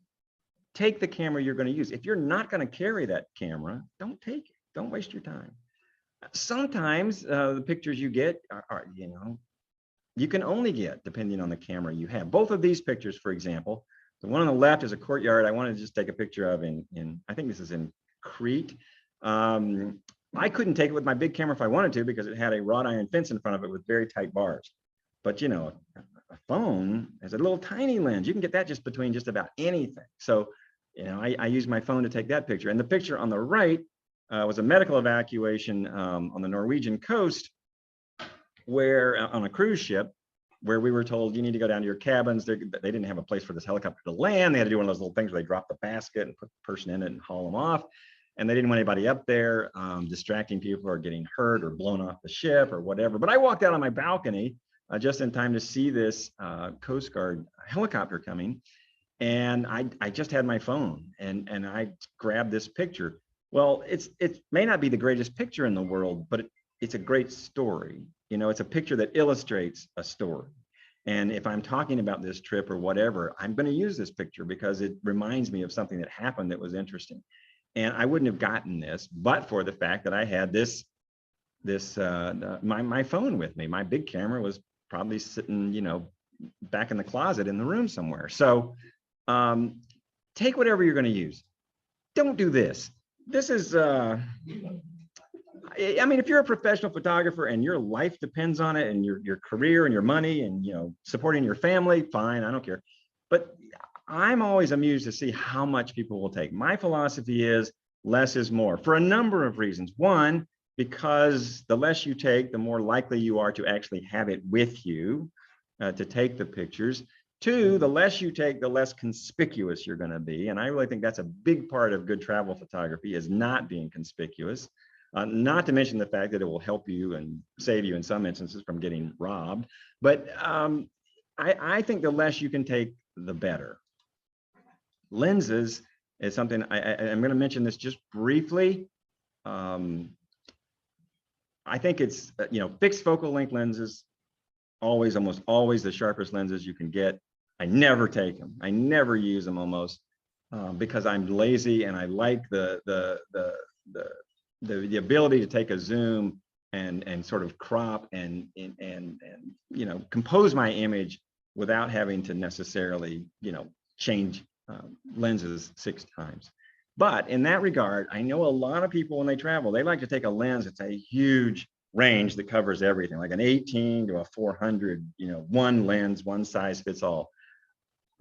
take the camera you're going to use. If you're not going to carry that camera, don't take it. Don't waste your time. Sometimes the pictures you get are you can only get depending on the camera you have. Both of these pictures, for example, the one on the left is a courtyard I wanted to just take a picture of in I think this is in Crete. I couldn't take it with my big camera if I wanted to because it had a wrought iron fence in front of it with very tight bars. But a phone has a little tiny lens. You can get that just between just about anything. So, I used my phone to take that picture. And the picture on the right was a medical evacuation on the Norwegian coast, where on a cruise ship, where we were told you need to go down to your cabins. They didn't have a place for this helicopter to land. They had to do one of those little things where they drop the basket and put the person in it and haul them off. And they didn't want anybody up there distracting people or getting hurt or blown off the ship or whatever. But I walked out on my balcony just in time to see this Coast Guard helicopter coming. And I just had my phone and I grabbed this picture. Well, it may not be the greatest picture in the world, but it's a great story. It's a picture that illustrates a story. And if I'm talking about this trip or whatever, I'm going to use this picture because it reminds me of something that happened that was interesting. And I wouldn't have gotten this, but for the fact that I had my phone with me. My big camera was probably sitting, back in the closet in the room somewhere. So take whatever you're going to use. Don't do this. This is, if you're a professional photographer and your life depends on it and your career and your money and, supporting your family, fine, I don't care. But I'm always amused to see how much people will take. My philosophy is less is more for a number of reasons. One, because the less you take, the more likely you are to actually have it with you to take the pictures. Two, the less you take, the less conspicuous you're going to be. And I really think that's a big part of good travel photography is not being conspicuous. Not to mention the fact that it will help you and save you in some instances from getting robbed. But I think the less you can take, the better. Lenses is something I'm going to mention this just briefly. I think it's, fixed focal length lenses, almost always the sharpest lenses you can get. I never take them. I never use them almost because I'm lazy and I like the ability to take a zoom and sort of crop and compose my image without having to necessarily, change lenses 6 times. But in that regard, I know a lot of people when they travel, they like to take a lens that's a huge range that covers everything, like an 18 to a 400, one lens, one size fits all.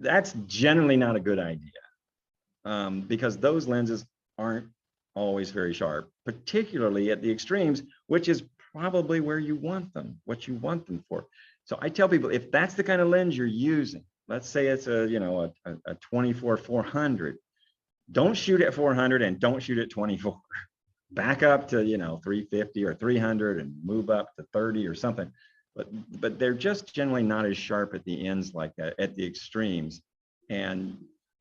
That's generally not a good idea because those lenses aren't always very sharp, particularly at the extremes, which is probably where you want them, what you want them for. So I tell people, if that's the kind of lens you're using, let's say it's a 24-400, don't shoot at 400 and don't shoot at 24. Back up to 350 or 300 and move up to 30 or something. But they're just generally not as sharp at the ends like that, at the extremes. And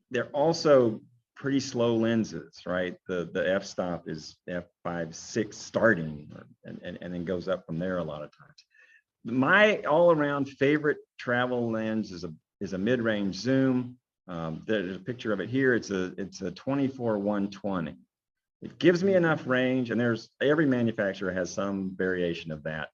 they're also pretty slow lenses, right? The f-stop is f5.6 starting and then goes up from there a lot of times. My all-around favorite travel lens is a mid-range zoom. There's a picture of it here. It's a 24-120. It gives me enough range, and every manufacturer has some variation of that.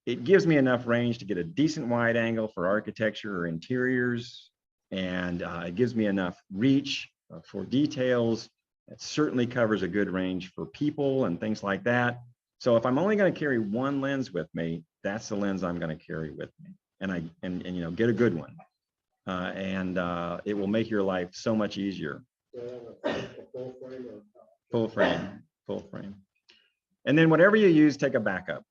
It gives me enough range to get a decent wide angle for architecture or interiors, and it gives me enough reach for details. It certainly covers a good range for people and things like that. So if I'm only going to carry one lens with me, that's the lens I'm going to carry with me, and you know, get a good one, and it will make your life so much easier. Full frame. And then whatever you use, take a backup.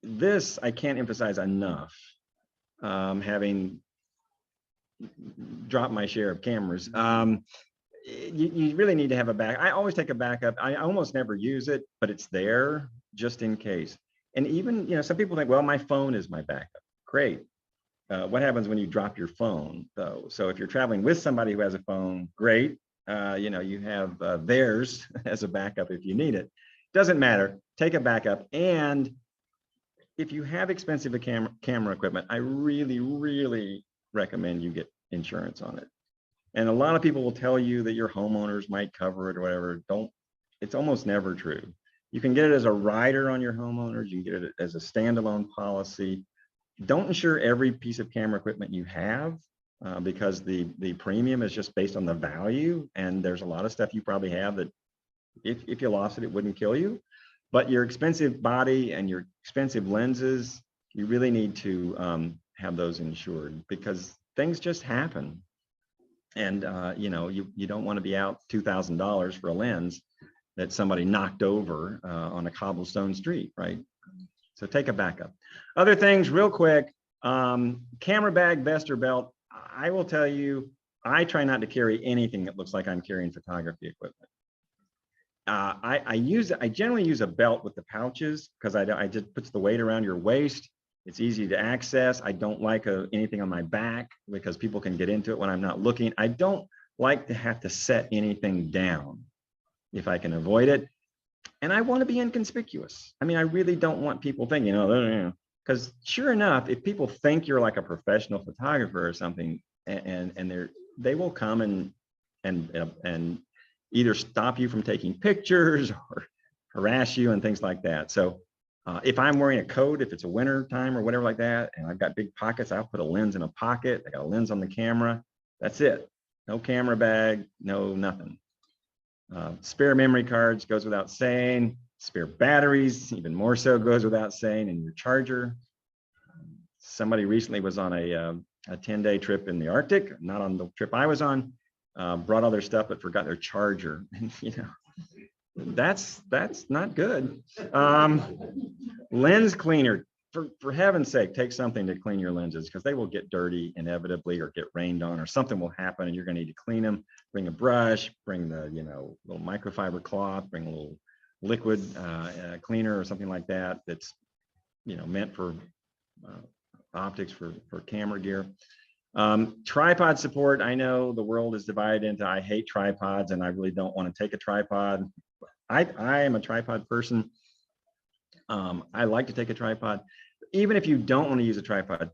This I can't emphasize enough, having dropped my share of cameras. You really need to have a backup. I always take a backup. I almost never use it, but it's there just in case. And even, you know, some people think, well, my phone is my backup. Great. What happens when you drop your phone, though? So if you're traveling with somebody who has a phone, great. You know, you have theirs as a backup if you need it. Doesn't matter. Take a backup. And if you have expensive camera equipment, I really, really recommend you get insurance on it. And a lot of people will tell you that your homeowners might cover it or whatever. It's almost never true. You can get it as a rider on your homeowners. You can get it as a standalone policy. Don't insure every piece of camera equipment you have, because the premium is just based on the value. And there's a lot of stuff you probably have that if you lost it, it wouldn't kill you. But your expensive body and your expensive lenses, you really need to have those insured, because things just happen. And you know, you don't want to be out $2,000 for a lens that somebody knocked over on a cobblestone street, right? So take a backup. Other things real quick, camera bag, vest or belt. I will tell you, I try not to carry anything that looks like I'm carrying photography equipment. I generally use a belt with the pouches, because I just puts the weight around your waist. It's easy to access. I don't like anything on my back, because people can get into it when I'm not looking. I don't like to have to set anything down if I can avoid it. And I want to be inconspicuous. I mean, I really don't want people thinking, oh, because sure enough, if people think you're like a professional photographer or something, and they will come and either stop you from taking pictures or harass you and things like that. So if I'm wearing a coat, if it's a winter time or whatever like that, and I've got big pockets, I'll put a lens in a pocket. I got a lens on the camera. That's it. No camera bag, no nothing. Spare memory cards goes without saying. Spare batteries, even more so, goes without saying. And your charger. Somebody recently was on a 10-day trip in the Arctic, not on the trip I was on, brought all their stuff but forgot their charger. And you know, that's not good. Lens cleaner, for heaven's sake, take something to clean your lenses, because they will get dirty inevitably, or get rained on, or something will happen and you're going to need to clean them. Bring a brush, bring the little microfiber cloth, bring a little liquid cleaner or something like that, that's meant for optics, for camera gear. Tripod support. I know the world is divided into I hate tripods and I really don't want to take a tripod. I am a tripod person. I like to take a tripod. Even if you don't want to use a tripod,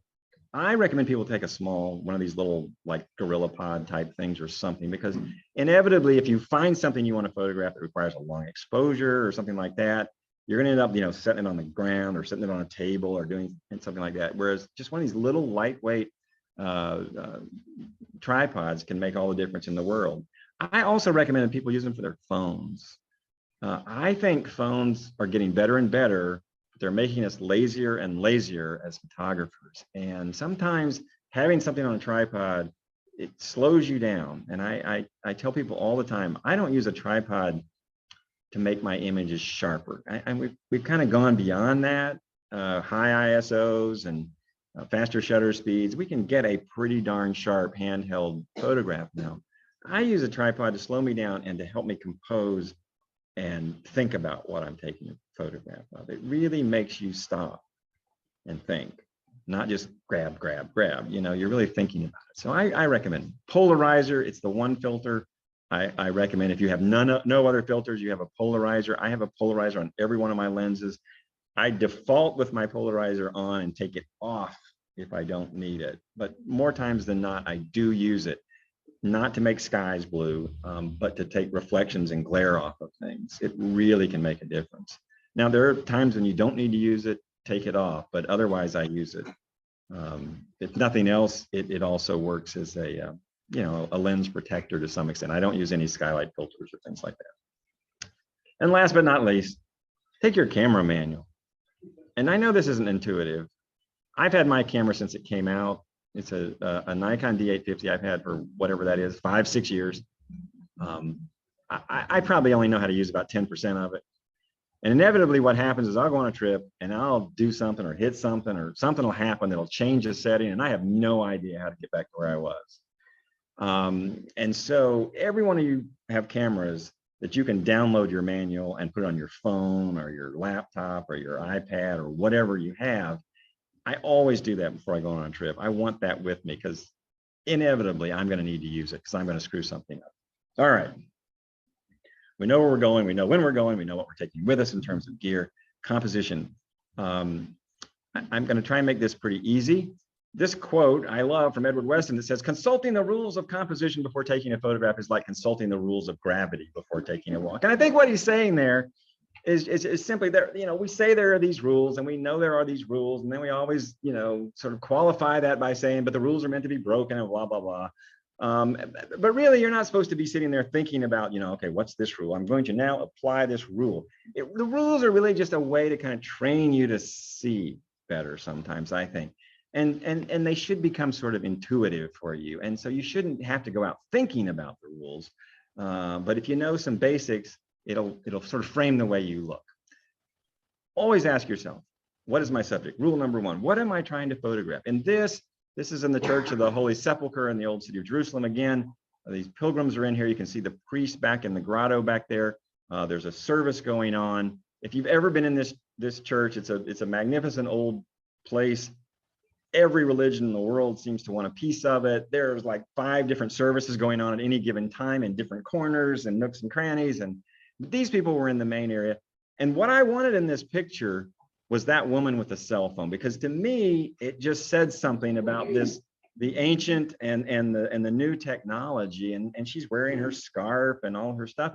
I recommend people take a small one of these little like Gorilla Pod type things or something, because inevitably if you find something you want to photograph that requires a long exposure or something like that, you're going to end up setting it on the ground or setting it on a table or doing something like that. Whereas just one of these little lightweight tripods can make all the difference in the world. I also recommend that people use them for their phones. I think phones are getting better and better. They're making us lazier and lazier as photographers. And sometimes having something on a tripod, it slows you down. And I tell people all the time, I don't use a tripod to make my images sharper. We've kind of gone beyond that. High ISOs and faster shutter speeds, we can get a pretty darn sharp handheld photograph now. I use a tripod to slow me down and to help me compose and think about what I'm taking a photograph of. It really makes you stop and think, not just grab. You're really thinking about it. So I recommend polarizer. It's the one filter I recommend. If you have no other filters, you have a polarizer. I have a polarizer on every one of my lenses. I default with my polarizer on and take it off if I don't need it. But more times than not, I do use it. not to make skies blue, but to take reflections and glare off of things. It really can make a difference. Now, there are times when you don't need to use it, take it off, but otherwise I use it. If nothing else, it also works as a, a lens protector to some extent. I don't use any skylight filters or things like that. And last but not least, take your camera manual. And I know this isn't intuitive. I've had my camera since it came out. It's a Nikon D850 I've had for whatever that is, 5-6 years. I probably only know how to use about 10% of it. And inevitably what happens is I'll go on a trip and I'll do something or hit something or something will happen that'll change the setting and I have no idea how to get back to where I was. And so every one of you have cameras that you can download your manual and put it on your phone or your laptop or your iPad or whatever you have. I always do that before I go on a trip. I want that with me because inevitably I'm going to need to use it because I'm going to screw something up. All right. We know where we're going. We know when we're going. We know what we're taking with us in terms of gear, composition. I'm going to try and make this pretty easy. This quote I love from Edward Weston that says, consulting the rules of composition before taking a photograph is like consulting the rules of gravity before taking a walk. And I think what he's saying there is simply there, we say there are these rules and we know there are these rules. And then we always, sort of qualify that by saying, but the rules are meant to be broken and blah, blah, blah. But really, you're not supposed to be sitting there thinking about, okay, what's this rule? I'm going to now apply this rule. The rules are really just a way to kind of train you to see better sometimes, I think. And they should become sort of intuitive for you. And so you shouldn't have to go out thinking about the rules. But if you know some basics, it'll sort of frame the way you look. Always ask yourself, what is my subject? Rule number one, what am I trying to photograph? And this is in the Church of the Holy Sepulchre in the old city of Jerusalem. Again, these pilgrims are in here. You can see the priest back in the grotto back there. There's a service going on. If you've ever been in this church, it's a magnificent old place. Every religion in the world seems to want a piece of it. There's like 5 different services going on at any given time in different corners and nooks and crannies. And these people were in the main area. And what I wanted in this picture was that woman with the cell phone, because to me, it just said something about the ancient and the new technology. And she's wearing her scarf and all her stuff,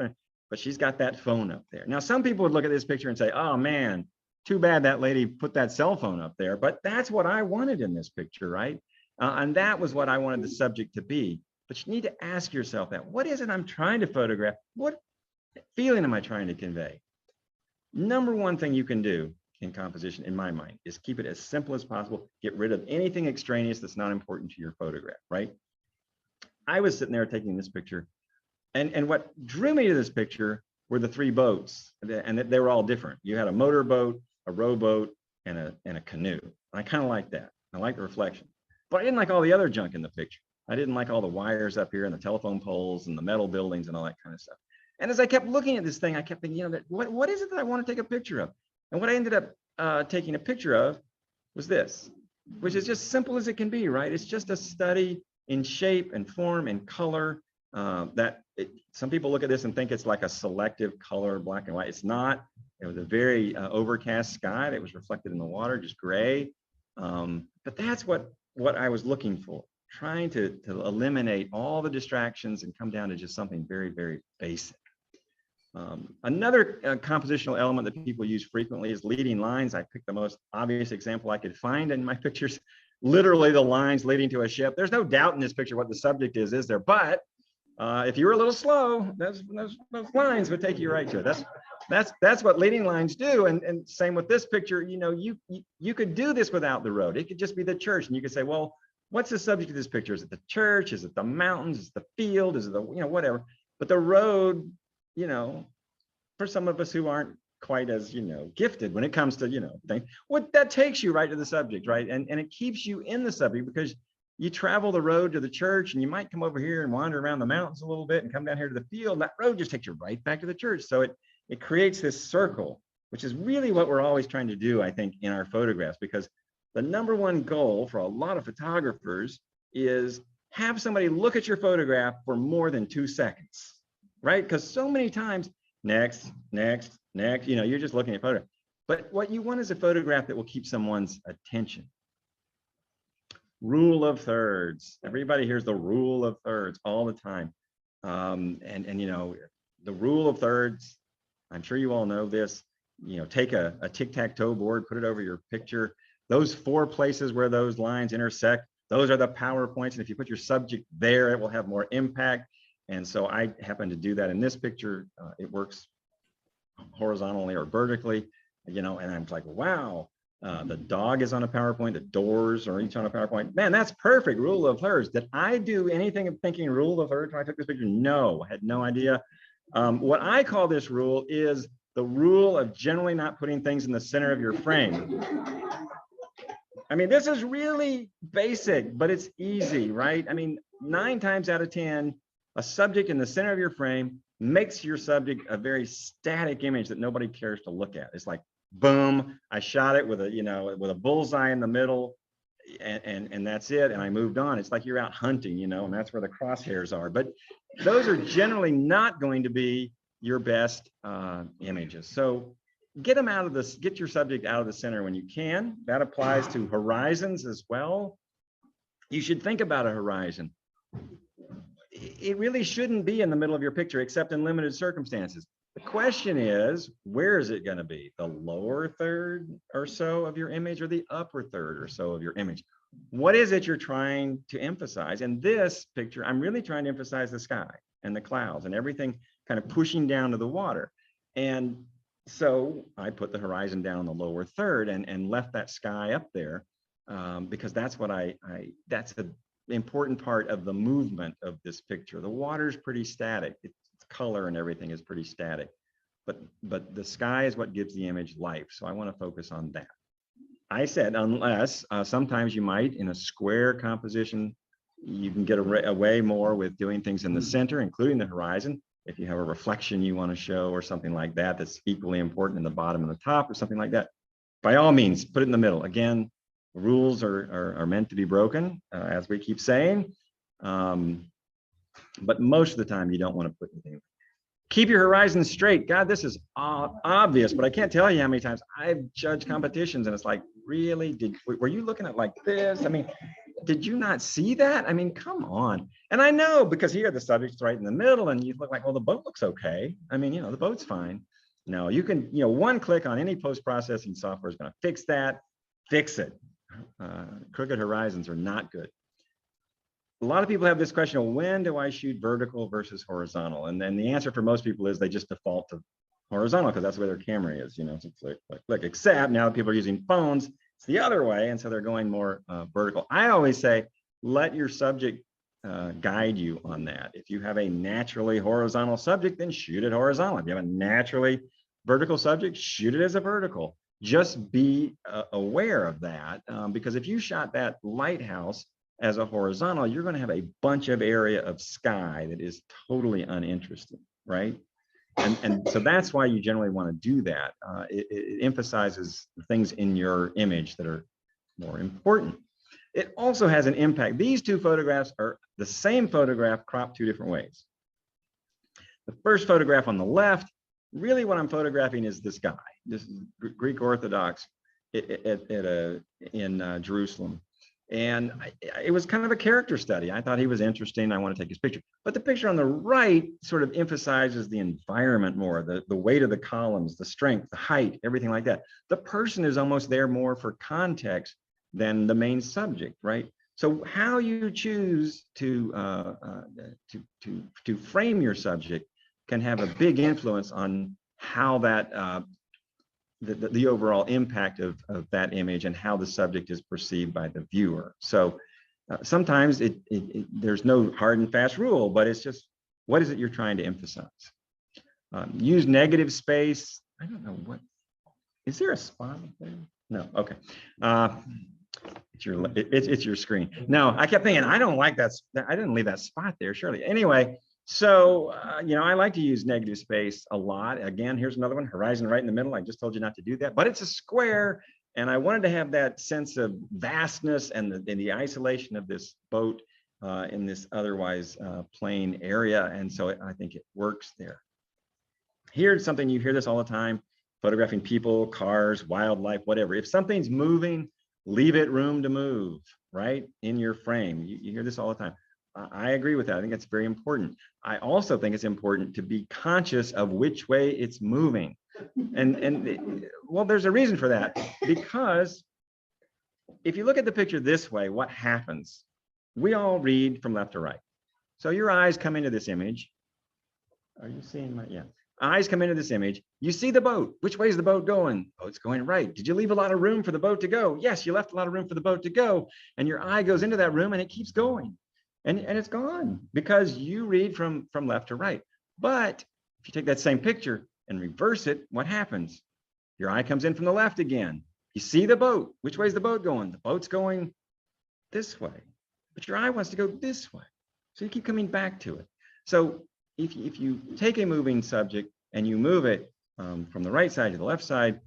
but she's got that phone up there. Now, some people would look at this picture and say, oh man, too bad that lady put that cell phone up there, but that's what I wanted in this picture, right? And that was what I wanted the subject to be. But you need to ask yourself that, what is it I'm trying to photograph? What feeling am I trying to convey? Number one thing you can do in composition, in my mind, is keep it as simple as possible. Get rid of anything extraneous that's not important to your photograph, right? I was sitting there taking this picture, and what drew me to this picture were the 3 boats, and they were all different. You had a motorboat, a rowboat, and a canoe. I kind of like that. I like the reflection, but I didn't like all the other junk in the picture. I didn't like all the wires up here and the telephone poles and the metal buildings and all that kind of stuff. And as I kept looking at this thing, I kept thinking, what is it that I want to take a picture of? And what I ended up taking a picture of was this, which is just simple as it can be, right? It's just a study in shape and form and color. Some people look at this and think it's like a selective color, black and white. It's not. It was a very overcast sky that was reflected in the water, just gray. But that's what I was looking for, trying to eliminate all the distractions and come down to just something very, very basic. Another compositional element that people use frequently is leading lines. I picked the most obvious example I could find in my pictures, literally the lines leading to a ship. There's no doubt in this picture what the subject is there? But if you were a little slow, those lines would take you right to it. That's what leading lines do. And same with this picture, you could do this without the road. It could just be the church. And you could say, well, what's the subject of this picture? Is it the church? Is it the mountains? Is it the field? Is it the, whatever. But the road, for some of us who aren't quite as, gifted when it comes to, things, that takes you right to the subject, right? And it keeps you in the subject because you travel the road to the church and you might come over here and wander around the mountains a little bit and come down here to the field. That road just takes you right back to the church. So it creates this circle, which is really what we're always trying to do, I think, in our photographs, because the number one goal for a lot of photographers is have somebody look at your photograph for more than 2 seconds, right? Because so many times, next, you're just looking at photo. But what you want is a photograph that will keep someone's attention. Rule of thirds. Everybody hears the rule of thirds all the time. And you know, the rule of thirds, I'm sure you all know this, you know, take a tic-tac-toe board, put it over your picture. Those 4 places where those lines intersect, those are the power points. And if you put your subject there, it will have more impact. And so I happen to do that in this picture. It works horizontally or vertically, you know, and I'm like, wow, the dog is on a PowerPoint, the doors are each on a PowerPoint. Man, that's perfect. Rule of thirds. Did I do anything of thinking rule of thirds when I took this picture? No, I had no idea. What I call this rule is the rule of generally not putting things in the center of your frame. I mean, this is really basic, but it's easy, right? I mean, 9 times out of 10, a subject in the center of your frame makes your subject a very static image that nobody cares to look at. It's like, boom, I shot it with a, you know, with a bullseye in the middle, and that's it. And I moved on. It's like you're out hunting, you know, and that's where the crosshairs are. But those are generally not going to be your best images. So get them out of this, get your subject out of the center when you can. That applies to horizons as well. You should think about a horizon. It really shouldn't be in the middle of your picture, except in limited circumstances. The question is, where is it going to be? The lower third or so of your image, or the upper third or so of your image? What is it you're trying to emphasize? In this picture, I'm really trying to emphasize the sky and the clouds and everything kind of pushing down to the water. And so I put the horizon down in the lower third and left that sky up there because that's what that's an important part of the movement of this picture. The water's pretty static. Its color and everything is pretty static, but the sky is what gives the image life. So I want to focus on that. I said, unless sometimes you might, in a square composition, you can get away more with doing things in the center, including the horizon. If you have a reflection you want to show or something like that, that's equally important in the bottom and the top or something like that, by all means, put it in the middle. Again, rules are meant to be broken, as we keep saying. But most of the time, you don't want to put anything. Keep your horizon straight. God, this is obvious, but I can't tell you how many times I've judged competitions and it's like, really? Were you looking at like this? I mean, did you not see that? I mean, come on. And I know, because here the subject's right in the middle and you look like, well, the boat looks okay. I mean, you know, the boat's fine. No, you can, you know, one click on any post-processing software is going to fix that. Fix it. Crooked horizons are not good. A lot of people have this question of, when do I shoot vertical versus horizontal? And then the answer for most people is they just default to horizontal because that's where their camera is, you know, it's like, except now that people are using phones, it's the other way. And so they're going more vertical. I always say, let your subject guide you on that. If you have a naturally horizontal subject, then shoot it horizontal. If you have a naturally vertical subject, shoot it as a vertical. Just be aware of that, because if you shot that lighthouse as a horizontal, you're going to have a bunch of area of sky that is totally uninteresting, right? And so that's why you generally want to do that. It emphasizes things in your image that are more important. It also has an impact. These 2 photographs are the same photograph cropped 2 different ways. The first photograph on the left, really what I'm photographing is this guy, this Greek Orthodox in Jerusalem. And it was kind of a character study. I thought he was interesting. I want to take his picture. But the picture on the right sort of emphasizes the environment more, the weight of the columns, the strength, the height, everything like that. The person is almost there more for context than the main subject, right? So how you choose to frame your subject can have a big influence on how that the overall impact of that image and how the subject is perceived by the viewer. So sometimes there's no hard and fast rule, but it's just, what is it you're trying to emphasize? Use negative space. I don't know what, is there a spot there? No, okay. It's your screen. No, I kept thinking, I don't like that. I didn't leave that spot there, surely. Anyway, so, you know, I like to use negative space a lot. Again, here's another one, horizon right in the middle. I just told you not to do that, but it's a square. And I wanted to have that sense of vastness and the isolation of this boat in this otherwise plain area. And so I think it works there. Here's something, you hear this all the time, photographing people, cars, wildlife, whatever. If something's moving, leave it room to move, right? In your frame. You hear this all the time. I agree with that. I think that's very important. I also think it's important to be conscious of which way it's moving. And well, there's a reason for that, because if you look at the picture this way, what happens? We all read from left to right. So your eyes come into this image. Are you seeing my, yeah. Eyes come into this image. You see the boat. Which way is the boat going? Oh, it's going right. Did you leave a lot of room for the boat to go? Yes, you left a lot of room for the boat to go. And your eye goes into that room and it keeps going. And it's gone because you read from left to right. But if you take that same picture and reverse it, what happens? Your eye comes in from the left again. You see the boat. Which way is the boat going? The boat's going this way, but your eye wants to go this way. So you keep coming back to it. So if you take a moving subject and you move it from the right side to the left side,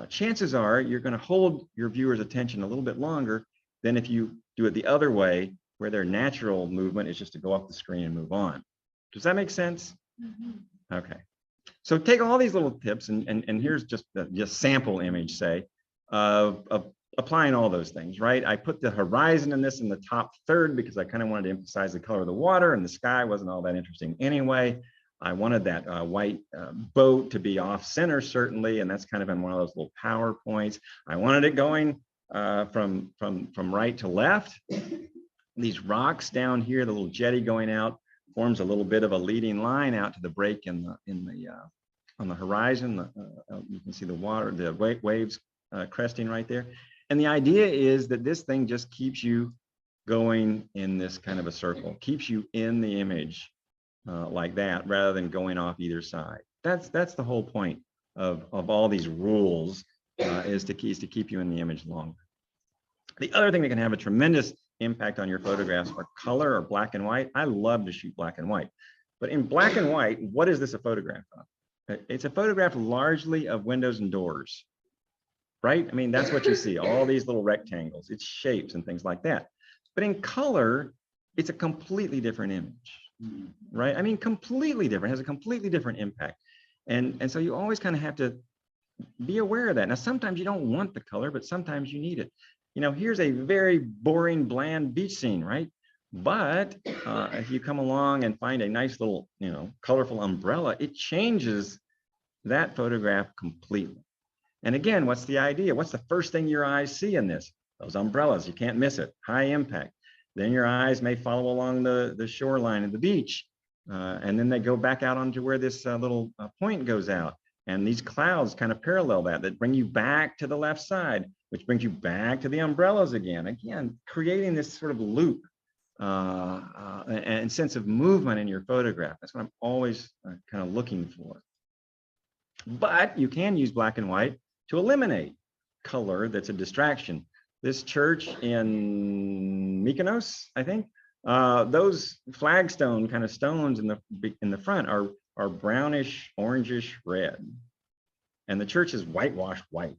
chances are you're going to hold your viewer's attention a little bit longer than if you do it the other way, where their natural movement is just to go off the screen and move on. Does that make sense? Mm-hmm. Okay. So take all these little tips and here's just a sample image, say, of applying all those things, right? I put the horizon in this in the top third because I kind of wanted to emphasize the color of the water, and the sky wasn't all that interesting anyway. I wanted that white boat to be off center, certainly, and that's kind of in one of those little PowerPoints. I wanted it going from right to left. These rocks down here, the little jetty going out, forms a little bit of a leading line out to the break on the horizon. You can see the water, the waves cresting right there. And the idea is that this thing just keeps you going in this kind of a circle, keeps you in the image like that, rather than going off either side. That's the whole point of all these rules, is to keep you in the image longer. The other thing that can have a tremendous impact on your photographs are color or black and white. I love to shoot black and white, but in black and white, what is this a photograph of? It's a photograph largely of windows and doors, right? I mean, that's what you see, all these little rectangles, it's shapes and things like that. But in color, it's a completely different image, right? I mean, completely different, has a completely different impact. And so you always kind of have to be aware of that. Now, sometimes you don't want the color, but sometimes you need it. You know, here's a very boring, bland beach scene, right? But if you come along and find a nice little, you know, colorful umbrella, it changes that photograph completely. And again, what's the idea? What's the first thing your eyes see in this? Those umbrellas, you can't miss it, high impact. Then your eyes may follow along the shoreline of the beach. And then they go back out onto where this little point goes out. And these clouds kind of parallel that bring you back to the left side, which brings you back to the umbrellas again, creating this sort of loop and sense of movement in your photograph. That's what I'm always kind of looking for. But you can use black and white to eliminate color that's a distraction. This church in Mykonos, I think, those flagstone kind of stones in the front are brownish, orangish red. And the church is whitewashed white.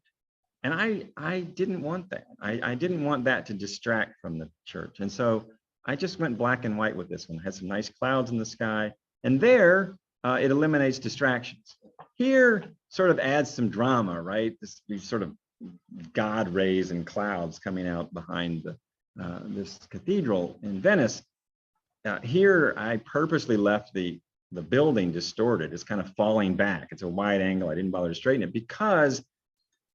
And I didn't want that. I didn't want that to distract from the church. And so I just went black and white with this one. It had some nice clouds in the sky. And there, it eliminates distractions. Here sort of adds some drama, right? These sort of God rays and clouds coming out behind this cathedral in Venice. Here, I purposely left the building distorted. It's kind of falling back. It's a wide angle. I didn't bother to straighten it because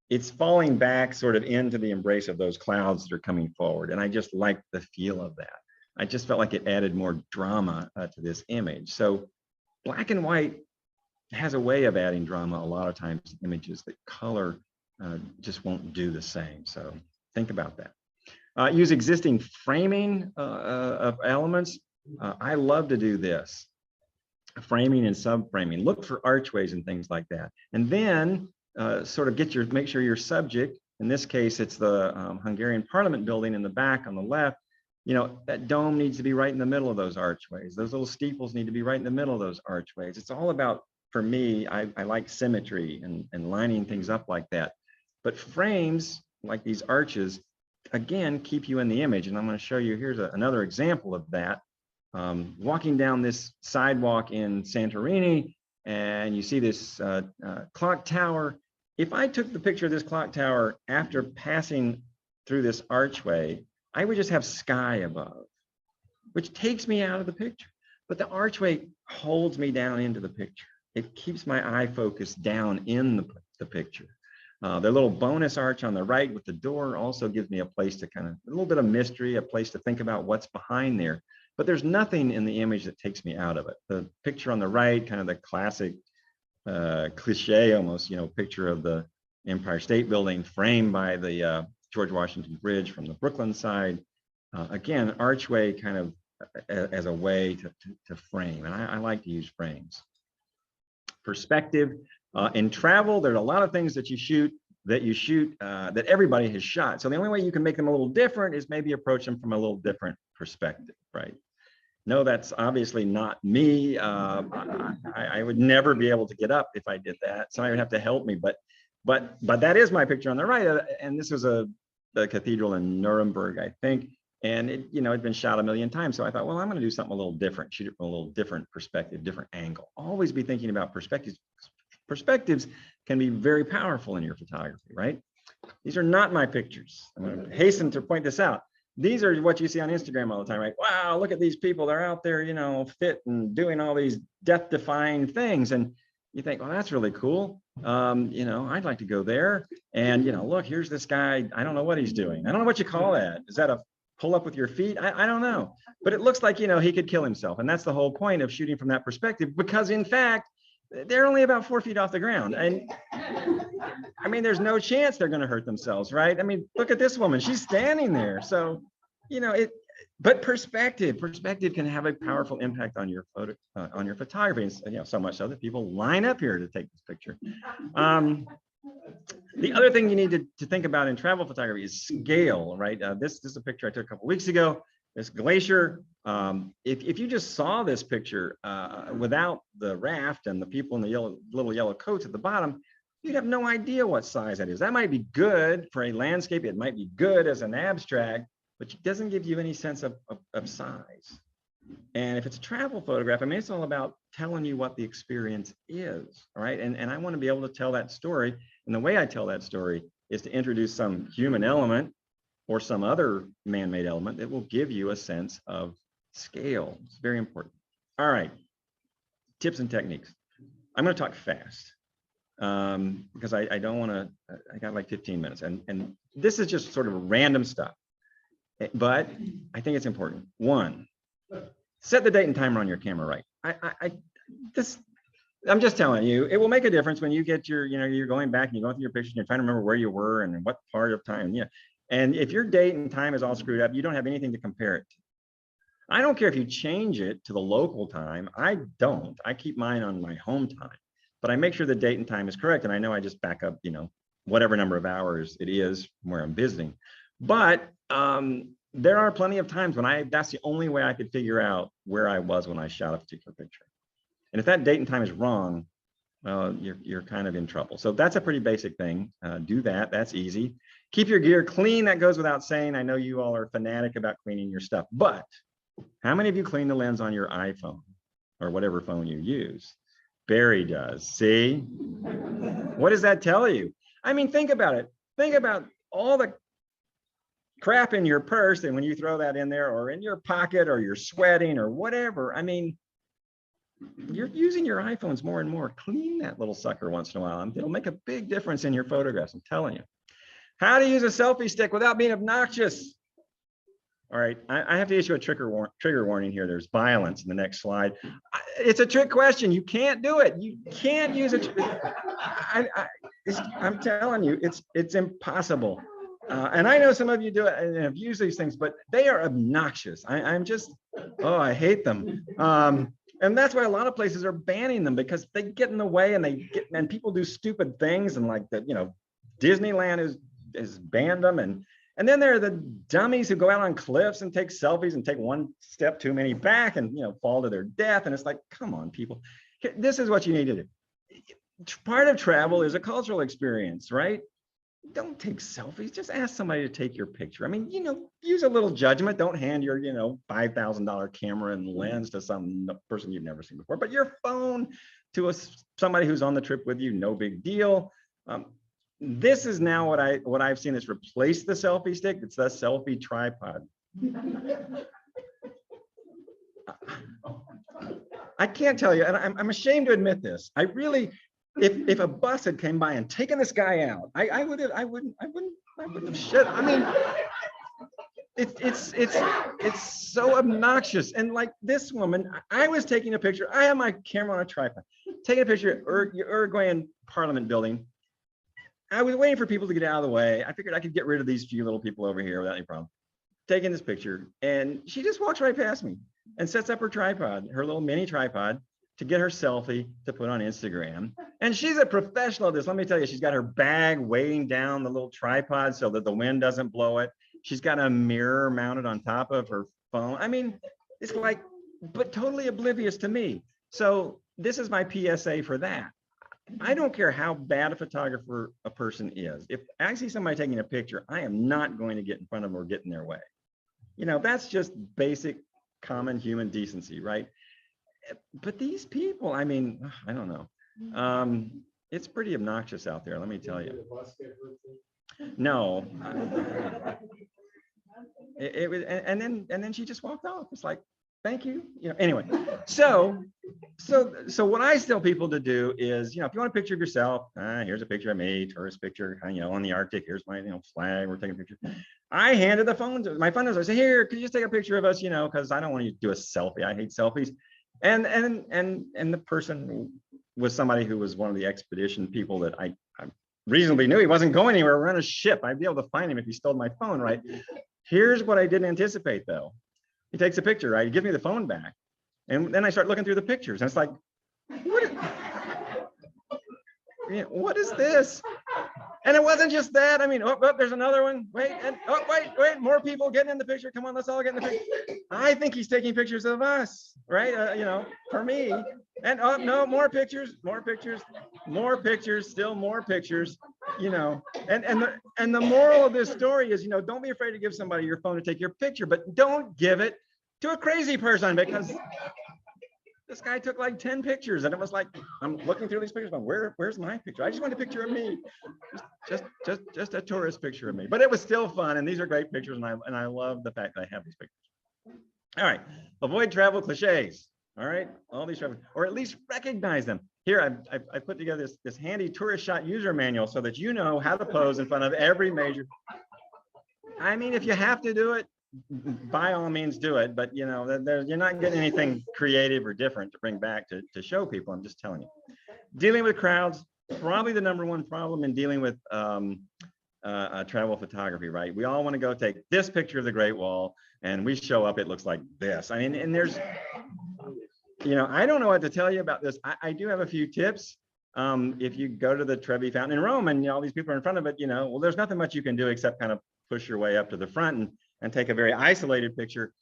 it's falling back sort of into the embrace of those clouds that are coming forward. And I just liked the feel of that. I just felt like it added more drama to this image. So black and white has a way of adding drama a lot of times in images that color just won't do the same. So think about that. Use existing framing of elements. I love to do this. Framing and subframing. Look for archways and things like that. And then sort of make sure your subject, in this case, it's the Hungarian Parliament building in the back on the left. You know, that dome needs to be right in the middle of those archways. Those little steeples need to be right in the middle of those archways. It's all about, for me, I like symmetry and lining things up like that. But frames like these arches, again, keep you in the image. And I'm going to show you, here's another example of that. Walking down this sidewalk in Santorini, and you see this clock tower. If I took the picture of this clock tower after passing through this archway, I would just have sky above, which takes me out of the picture. But the archway holds me down into the picture. It keeps my eye focused down in the picture. The little bonus arch on the right with the door also gives me a place to kind of, a little bit of mystery, a place to think about what's behind there. But there's nothing in the image that takes me out of it. The picture on the right, kind of the classic cliche almost, picture of the Empire State Building framed by the George Washington Bridge from the Brooklyn side. Again, archway kind of as a way to frame. And I like to use frames. Perspective. In travel, there's a lot of things that you shoot that everybody has shot. So the only way you can make them a little different is maybe approach them from a little different perspective, right? No, that's obviously not me. I would never be able to get up if I did that. Somebody would have to help me, but that is my picture on the right. And this was the cathedral in Nuremberg, I think. And it'd been shot a million times. So I thought, well, I'm going to do something a little different, shoot it from a little different perspective, different angle. Always be thinking about perspectives. Perspectives can be very powerful in your photography, right? These are not my pictures. I'm going to hasten to point this out. These are what you see on Instagram all the time, right? Wow, look at these people. They're out there, fit and doing all these death-defying things. And you think, well, that's really cool. I'd like to go there. And, look, here's this guy. I don't know what he's doing. I don't know what you call that. Is that a pull up with your feet? I don't know. But it looks like, he could kill himself. And that's the whole point of shooting from that perspective, because in fact, they're only about 4 feet off the ground. And I mean, there's no chance they're going to hurt themselves, right? I mean, look at this woman. She's standing there. So, but perspective can have a powerful impact on your on your photography. And, so much so that people line up here to take this picture. The other thing you need to think about in travel photography is scale, right? This is a picture I took a couple weeks ago. This glacier. If you just saw this picture without the raft and the people in the little yellow coats at the bottom, you'd have no idea what size that is. That might be good for a landscape. It might be good as an abstract, but it doesn't give you any sense of size. And if it's a travel photograph, I mean, it's all about telling you what the experience is, all right? And I want to be able to tell that story. And the way I tell that story is to introduce some human element or some other man-made element that will give you a sense of scale. It's very important. All right, tips and techniques. I'm going to talk fast because I don't want to, I got like 15 minutes. And this is just sort of random stuff, but I think it's important. One, set the date and timer on your camera right. I'm just telling you, it will make a difference when you get your, you're going back and you're going through your picture and you're trying to remember where you were and what part of time. Yeah. And if your date and time is all screwed up, you don't have anything to compare it to. I don't care if you change it to the local time. I don't. I keep mine on my home time, but I make sure the date and time is correct. And I know I just back up, whatever number of hours it is where I'm visiting. But there are plenty of times when that's the only way I could figure out where I was when I shot a particular picture. And if that date and time is wrong, well, you're kind of in trouble. So that's a pretty basic thing. Do that. That's easy. Keep your gear clean. That goes without saying. I know you all are fanatic about cleaning your stuff, but how many of you clean the lens on your iPhone or whatever phone you use? Barry does. See? What does that tell you? I mean, think about it. Think about all the crap in your purse, and when you throw that in there or in your pocket or you're sweating or whatever, I mean, you're using your iPhones more and more. Clean that little sucker once in a while. It'll make a big difference in your photographs, I'm telling you. How to use a selfie stick without being obnoxious. All right, I have to issue a trigger warning here. There's violence in the next slide. It's a trick question. You can't do it. You can't use it. I'm telling you, it's impossible. And I know some of you do it and have used these things, but they are obnoxious. I hate them. And that's why a lot of places are banning them, because they get in the way and people do stupid things, and like Disneyland has banned them, and then there are the dummies who go out on cliffs and take selfies and take one step too many back and fall to their death. And it's like, come on, people. This is what you need to do. Part of travel is a cultural experience, right? Don't take selfies. Just ask somebody to take your picture. I mean, use a little judgment. Don't hand your, $5,000 camera and lens to some person you've never seen before. But your phone to somebody who's on the trip with you, no big deal. This is now what I've seen is replace the selfie stick. It's the selfie tripod. I can't tell you, and I'm ashamed to admit this. I really, if a bus had came by and taken this guy out, I wouldn't have shit. I mean, it's so obnoxious. And like this woman, I was taking a picture. I have my camera on a tripod, taking a picture at Uruguayan Parliament building. I was waiting for people to get out of the way. I figured I could get rid of these few little people over here without any problem. Taking this picture, and she just walks right past me and sets up her tripod, her little mini tripod, to get her selfie to put on Instagram. And she's a professional at this. Let me tell you, she's got her bag weighing down the little tripod so that the wind doesn't blow it. She's got a mirror mounted on top of her phone. I mean, it's like, but totally oblivious to me. So this is my PSA for that. I don't care how bad a photographer a person is. If I see somebody taking a picture, I am not going to get in front of them or get in their way. You know, that's just basic common human decency, right? But these people, I mean, I don't know. It's pretty obnoxious out there, let me tell you. No. It was, and then she just walked off. It's like, thank you. You know, anyway, so what I tell people to do is, you know, if you want a picture of yourself, here's a picture of me, tourist picture, you know, on the Arctic. Here's my, you know, flag. We're taking a picture. I handed the phone to my phone. I say, here, could you just take a picture of us? You know, because I don't want you to do a selfie. I hate selfies. And the person was somebody who was one of the expedition people that I reasonably knew he wasn't going anywhere. We're on a ship. I'd be able to find him if he stole my phone, right? Here's what I didn't anticipate, though. He takes a picture, right? He gives me the phone back. And then I start looking through the pictures. And it's like, what is this? And it wasn't just that. I mean, oh, there's another one. Wait, and wait, more people getting in the picture. Come on, let's all get in the picture. I think he's taking pictures of us, right? You know, for me. And oh no, more pictures, still more pictures. You know, and the moral of this story is, you know, don't be afraid to give somebody your phone to take your picture, but don't give it to a crazy person, because this guy took like 10 pictures, and it was like, I'm looking through these pictures, going, where's my picture? I just want a picture of me, just a tourist picture of me. But it was still fun, and these are great pictures, and I love the fact that I have these pictures. All right, avoid travel cliches. All right, all these travel, or at least recognize them. Here, I put together this handy tourist shot user manual so that you know how to pose in front of every major. I mean, if you have to do it, by all means do it, but you know, you're not getting anything creative or different to bring back to show people. I'm just telling you. Dealing with crowds, probably the #1 problem in dealing with travel photography, right? We all want to go take this picture of the Great Wall, and we show up, it looks like this. I mean, and there's, you know, I don't know what to tell you about this. I do have a few tips. If you go to the Trevi Fountain in Rome and, you know, all these people are in front of it, you know, well, there's nothing much you can do except kind of push your way up to the front and take a very isolated picture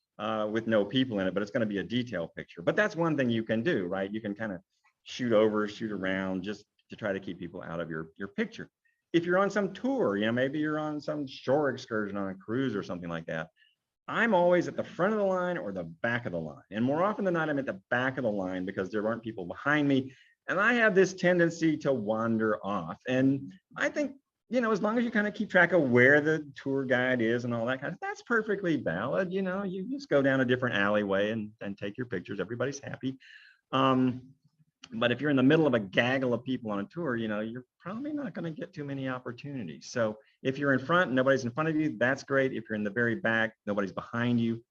with no people in it, but it's going to be a detailed picture. But that's one thing you can do, right? You can kind of shoot over, shoot around, just to try to keep people out of your picture. If you're on some tour, you know, maybe you're on some shore excursion on a cruise or something like that, I'm always at the front of the line or the back of the line. And more often than not, I'm at the back of the line because there aren't people behind me. And I have this tendency to wander off. And I think, you know, as long as you kind of keep track of where the tour guide is and all that kind of, that's perfectly valid. You know, you just go down a different alleyway and take your pictures. Everybody's happy. But if you're in the middle of a gaggle of people on a tour, you know, you're probably not going to get too many opportunities. So if you're in front, nobody's in front of you, that's great. If you're in the very back, nobody's behind you,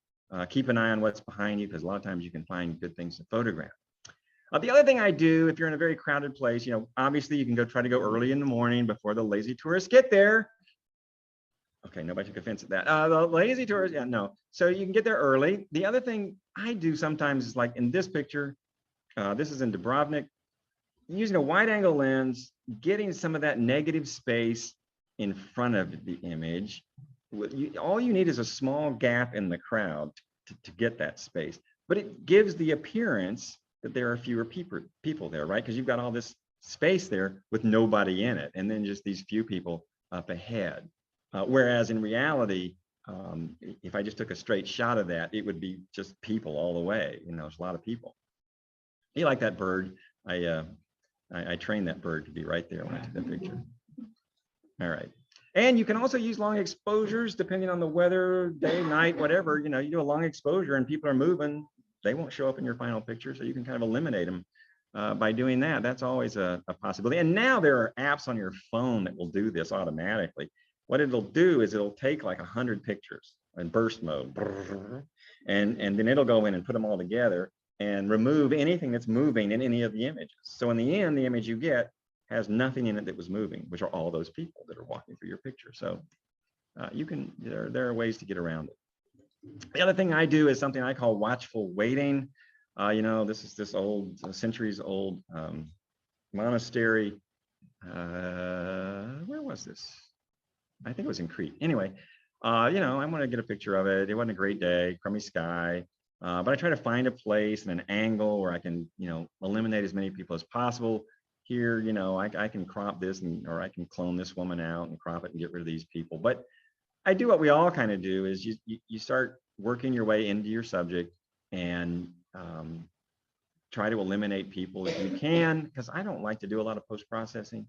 keep an eye on what's behind you, because a lot of times you can find good things to photograph. The other thing I do, if you're in a very crowded place, you know, obviously you can try to go early in the morning before the lazy tourists get there. Okay, nobody took offense at that. The lazy tourists, yeah, no. So you can get there early. The other thing I do sometimes is, like in this picture, this is in Dubrovnik, using a wide angle lens, getting some of that negative space in front of the image. All you need is a small gap in the crowd to get that space, but it gives the appearance that there are fewer people there, right? Because you've got all this space there with nobody in it, and then just these few people up ahead. Whereas in reality, if I just took a straight shot of that, it would be just people all the way. You know, there's a lot of people. You like that bird? I trained that bird to be right there when I took the picture. All right. And you can also use long exposures depending on the weather, day, night, whatever. You know, you do a long exposure and people are moving, they won't show up in your final picture. So you can kind of eliminate them by doing that. That's always a possibility. And now there are apps on your phone that will do this automatically. What it'll do is it'll take like 100 pictures in burst mode, and then it'll go in and put them all together and remove anything that's moving in any of the images. So in the end, the image you get has nothing in it that was moving, which are all those people that are walking through your picture. So you can, there are ways to get around it. The other thing I do is something I call watchful waiting. You know, this is this old, centuries old monastery. Where was this? I think it was in Crete. Anyway, you know, I want to get a picture of it. It wasn't a great day, crummy sky. But I try to find a place and an angle where I can, you know, eliminate as many people as possible. Here, you know, I can crop this or I can clone this woman out and crop it and get rid of these people. But I do what we all kind of do is you start working your way into your subject and try to eliminate people if you can, because I don't like to do a lot of post-processing.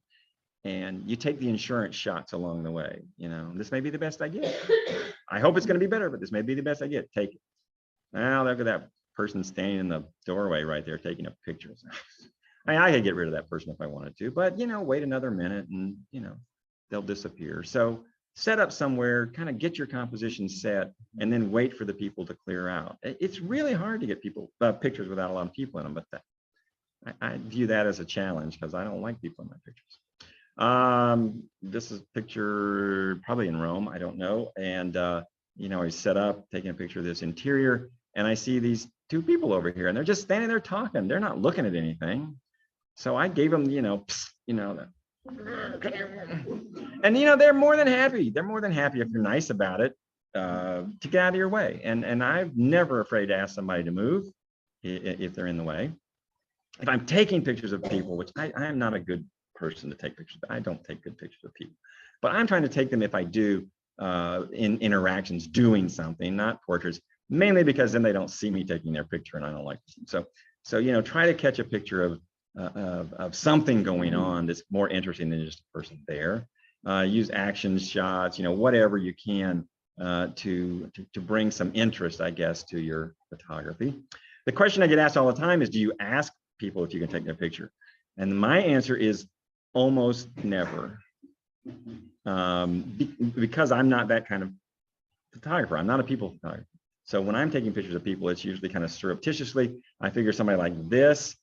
And you take the insurance shots along the way. You know, this may be the best I get. I hope it's going to be better, but this may be the best I get. Take it. Now look at that person standing in the doorway right there taking a picture. I mean, I could get rid of that person if I wanted to, but you know, wait another minute and you know, they'll disappear. So set up somewhere, kind of get your composition set, and then wait for the people to clear out. It's really hard to get people pictures without a lot of people in them, but I view that as a challenge because I don't like people in my pictures. This is a picture probably in Rome, I don't know. And you know, he's set up, taking a picture of this interior, and I see these two people over here, and they're just standing there talking. They're not looking at anything. So I gave them, you know, psst, you know, and you know, they're more than happy. They're more than happy if you're nice about it to get out of your way. And I'm never afraid to ask somebody to move if they're in the way. If I'm taking pictures of people, which I am not a good person to take pictures, I don't take good pictures of people, but I'm trying to take them if I do in interactions doing something, not portraits, mainly because then they don't see me taking their picture and I don't like them. So you know, try to catch a picture of something going on that's more interesting than just a person there. Use action shots, you know, whatever you can to bring some interest, I guess, to your photography. The question I get asked all the time is, do you ask people if you can take their picture? And my answer is almost never. Because I'm not that kind of photographer. I'm not a people photographer. So when I'm taking pictures of people, it's usually kind of surreptitiously. I figure somebody like this,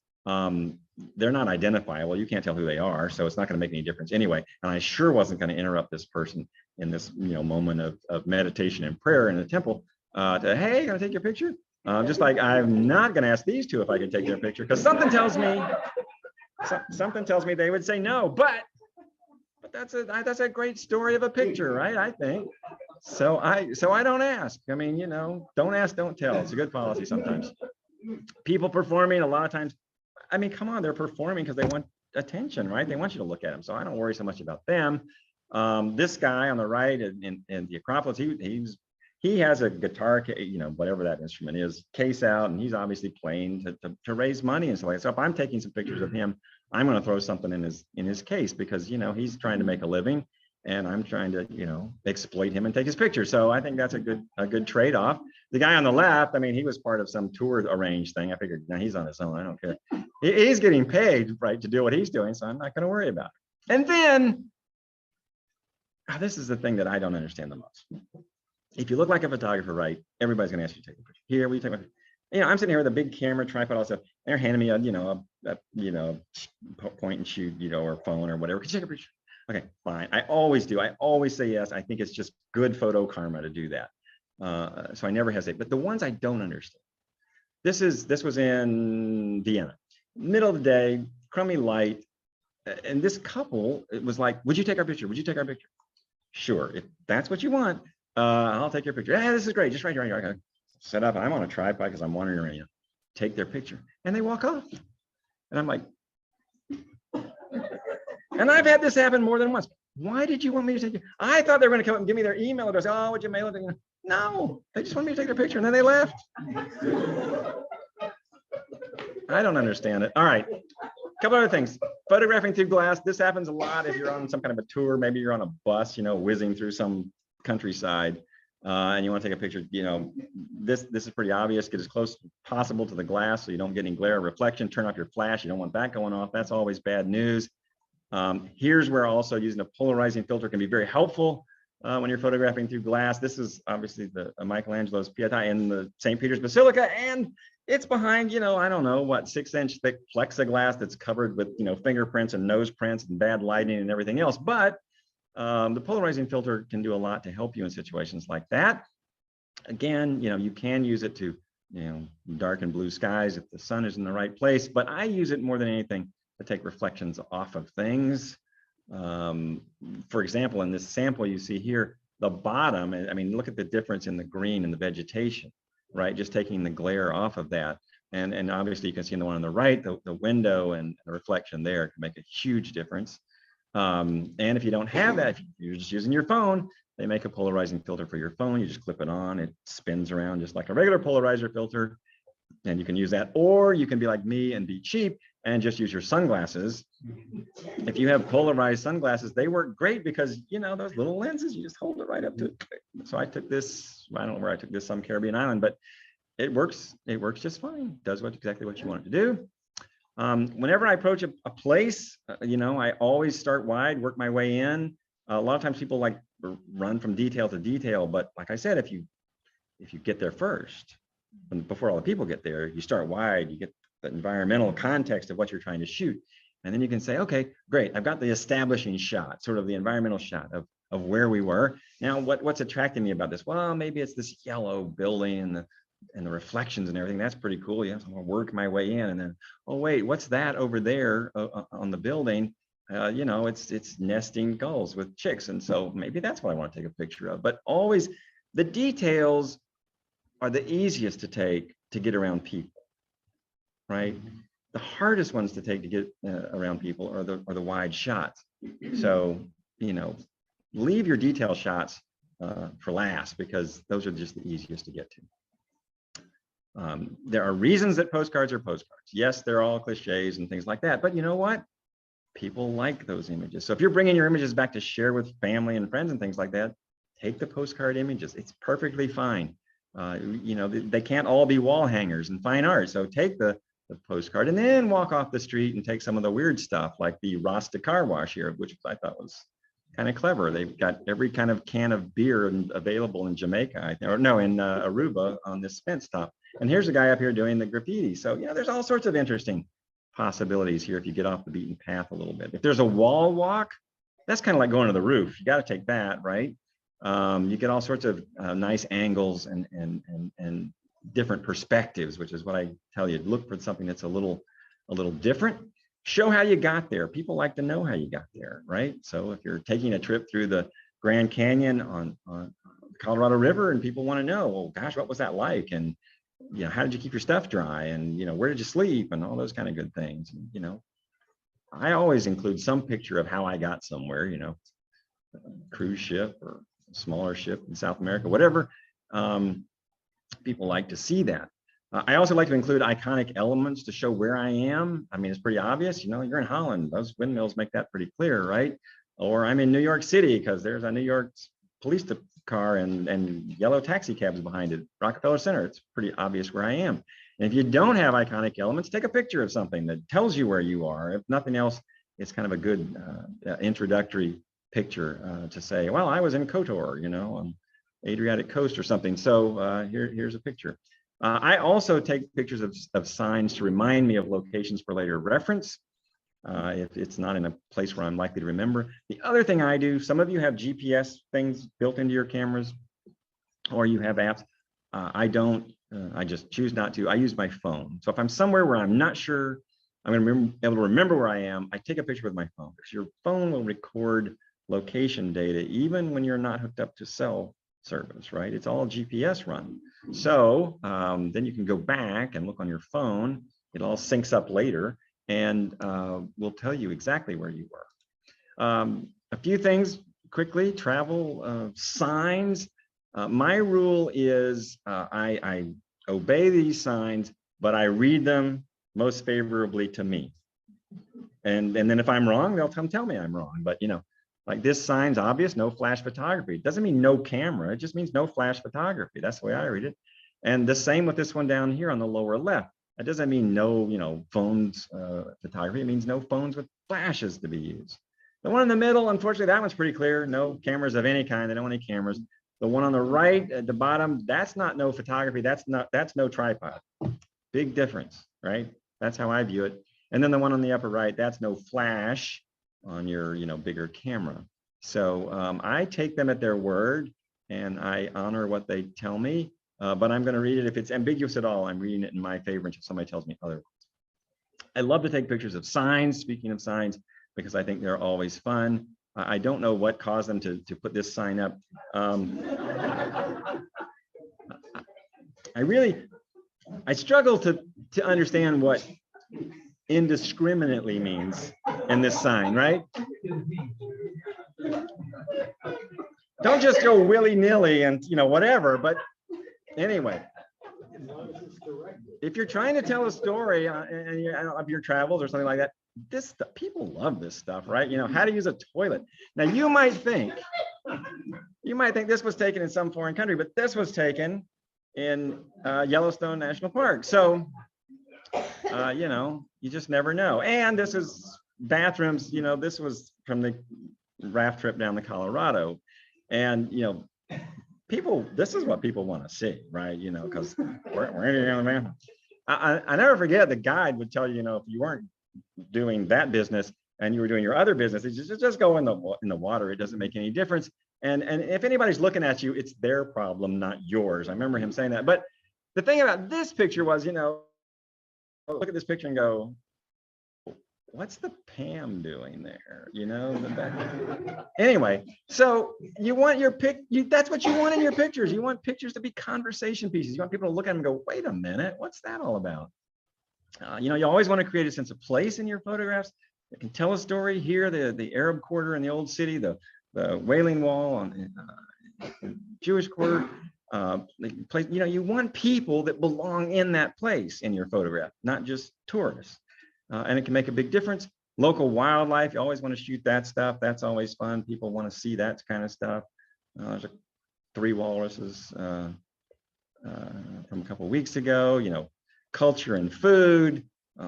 they're not identifiable. You can't tell who they are, so it's not going to make any difference anyway. And I sure wasn't going to interrupt this person in this, you know, moment of meditation and prayer in the temple to, hey, can I take your picture? Just like I'm not going to ask these two if I could take their picture, because something tells me they would say no. But that's a great story of a picture, right? I think. So I don't ask. I mean, you know, don't ask, don't tell. It's a good policy sometimes. People performing a lot of times, I mean, come on, they're performing because they want attention, right? They want you to look at them. So I don't worry so much about them. This guy on the right in the Acropolis, he has a guitar, you know, whatever that instrument is, case out, and he's obviously playing to raise money and stuff like that. So if I'm taking some pictures of him, I'm going to throw something in his case because, you know, he's trying to make a living and I'm trying to, you know, exploit him and take his picture. So I think that's a good trade-off. The guy on the left, I mean, he was part of some tour arranged thing. I figured, now he's on his own. I don't care. He's getting paid, right, to do what he's doing. So I'm not going to worry about it. And then this is the thing that I don't understand the most. If you look like a photographer, right, everybody's going to ask you to take a picture. Here, will you take my picture? You know, I'm sitting here with a big camera, tripod, all stuff. They're handing me a point and shoot, you know, or phone or whatever. Could you take a picture? Okay, fine. I always do. I always say yes. I think it's just good photo karma to do that. So I never hesitate. But the ones I don't understand. This was in Vienna, middle of the day, crummy light, and this couple, it was like, would you take our picture? Would you take our picture? Sure, if that's what you want, I'll take your picture. Yeah, this is great. Just right here. Okay. Set up. I'm on a tripod because I'm wandering around. Take their picture, and they walk off. And I'm like, and I've had this happen more than once. Why did you want me to take it? I thought they were going to come up and give me their email address. Oh, would you mail it? No, they just wanted me to take their picture, and then they left. I don't understand it. All right, a couple other things. photographing through glass. This happens a lot if you're on some kind of a tour. Maybe you're on a bus, you know, whizzing through some countryside, and you want to take a picture. You know, this is pretty obvious. Get as close as possible to the glass so you don't get any glare or reflection. Turn off your flash. You don't want that going off. That's always bad news. Here's where also using a polarizing filter can be very helpful when you're photographing through glass. This is obviously the Michelangelo's Pietà in the St. Peter's Basilica, and it's behind, you know, I don't know what, 6-inch thick plexiglass that's covered with, you know, fingerprints and nose prints and bad lighting and everything else. But the polarizing filter can do a lot to help you in situations like that. Again, you know, you can use it to, you know, darken blue skies if the sun is in the right place, but I use it more than anything to take reflections off of things. For example, in this sample you see here, the bottom, I mean, look at the difference in the green and the vegetation, right? Just taking the glare off of that. And obviously you can see in the one on the right, the window and the reflection there can make a huge difference. And if you don't have that, if you're just using your phone, they make a polarizing filter for your phone. You just clip it on, it spins around just like a regular polarizer filter. And you can use that, or you can be like me and be cheap and just use your sunglasses. If you have polarized sunglasses, they work great because, you know, those little lenses, you just hold it right up to it. So I took this, I don't know where I took this, some Caribbean island, but it works just fine. Does exactly what you want it to do. Whenever I approach a place, you know, I always start wide, work my way in. A lot of times people like run from detail to detail, but like I said, if you get there first, and before all the people get there, you start wide, you get the environmental context of what you're trying to shoot. And then you can say, okay, great, I've got the establishing shot, sort of the environmental shot of where we were. Now, what's attracting me about this? Well, maybe it's this yellow building and the reflections and everything. That's pretty cool. Yeah, so I'm gonna work my way in, and then, oh wait, what's that over there on the building? You know, it's nesting gulls with chicks. And so maybe that's what I want to take a picture of. But always the details are the easiest to take to get around people, right? The hardest ones to take to get around people are the wide shots. So, you know, leave your detail shots for last, because those are just the easiest to get to. There are reasons that postcards are postcards. Yes, they're all cliches and things like that, but you know what? People like those images. So if you're bringing your images back to share with family and friends and things like that, take the postcard images. It's perfectly fine. You know, they can't all be wall hangers and fine art. So take the postcard and then walk off the street and take some of the weird stuff like the Rasta car wash here, which I thought was kind of clever. They've got every kind of can of beer available in Jamaica, I think, or no, in Aruba on this fence top. And here's a guy up here doing the graffiti. So, you know, there's all sorts of interesting possibilities here if you get off the beaten path a little bit. If there's a wall walk, that's kind of like going to the roof. You got to take that, right? You get all sorts of nice angles and different perspectives, which is what I tell you. Look for something that's a little different. Show how you got there. People like to know how you got there, right? So if you're taking a trip through the Grand Canyon on the Colorado River and people want to know, well, gosh, what was that like? And, you know, how did you keep your stuff dry? And, you know, where did you sleep? And all those kind of good things. And, you know, I always include some picture of how I got somewhere, you know, cruise ship or smaller ship in South America, whatever. People like to see that. I also like to include iconic elements to show where I am. I mean, it's pretty obvious, you know, you're in Holland, those windmills make that pretty clear, right? Or I'm in New York City because there's a New York police car and yellow taxi cabs behind it. Rockefeller Center, it's pretty obvious where I am. And if you don't have iconic elements, take a picture of something that tells you where you are. If nothing else, it's kind of a good introductory picture to say, well, I was in Kotor, you know, on Adriatic coast or something. So here's a picture. I also take pictures of signs to remind me of locations for later reference, if it's not in a place where I'm likely to remember. The other thing I do, some of you have GPS things built into your cameras, or you have apps. I don't, I just choose not to. I use my phone. So if I'm somewhere where I'm not sure I'm going to be able to remember where I am, I take a picture with my phone, because your phone will record location data even when you're not hooked up to cell service, right? It's all GPS run. So then you can go back and look on your phone. It all syncs up later and will tell you exactly where you were. A few things quickly, travel signs. My rule is I obey these signs, but I read them most favorably to me. And then if I'm wrong, they'll come tell me I'm wrong. But like this sign's obvious, no flash photography. It doesn't mean no camera. It just means no flash photography. That's the way I read it. And the same with this one down here on the lower left. That doesn't mean no, phones photography. It means no phones with flashes to be used. The one in the middle, unfortunately, that one's pretty clear. No cameras of any kind. They don't want any cameras. The one on the right at the bottom, that's not no photography. That's no tripod. Big difference, right? That's how I view it. And then the one on the upper right, that's no flash on your, bigger camera. So I take them at their word and I honor what they tell me, but I'm going to read it. If it's ambiguous at all, I'm reading it in my favor until somebody tells me otherwise. I love to take pictures of signs, speaking of signs, because I think they're always fun. I don't know what caused them to put this sign up. I struggle to understand what indiscriminately means in this sign, right? Don't just go willy-nilly and whatever, but anyway, if you're trying to tell a story of your travels or something like that, people love this stuff, right? How to use a toilet. Now you might think this was taken in some foreign country, but this was taken in Yellowstone National Park. So you just never know. And this is bathrooms, this was from the raft trip down the Colorado. And, this is what people want to see, right? Because we're I never forget the guide would tell you, if you weren't doing that business and you were doing your other business, just go in the water. It doesn't make any difference. And if anybody's looking at you, it's their problem, not yours. I remember him saying that. But the thing about this picture was, look at this picture and go, what's the Pam doing there? Anyway, so you want your that's what you want in your pictures. You want pictures to be conversation pieces. You want people to look at them and go, wait a minute, what's that all about? You always want to create a sense of place in your photographs. It can tell a story. Here, the Arab quarter in the old city, the Wailing Wall on Jewish quarter. Place, you want people that belong in that place in your photograph, not just tourists. And it can make a big difference. Local wildlife, you always want to shoot that stuff. That's always fun. People want to see that kind of stuff. There's 3 walruses from a couple of weeks ago. Culture and food,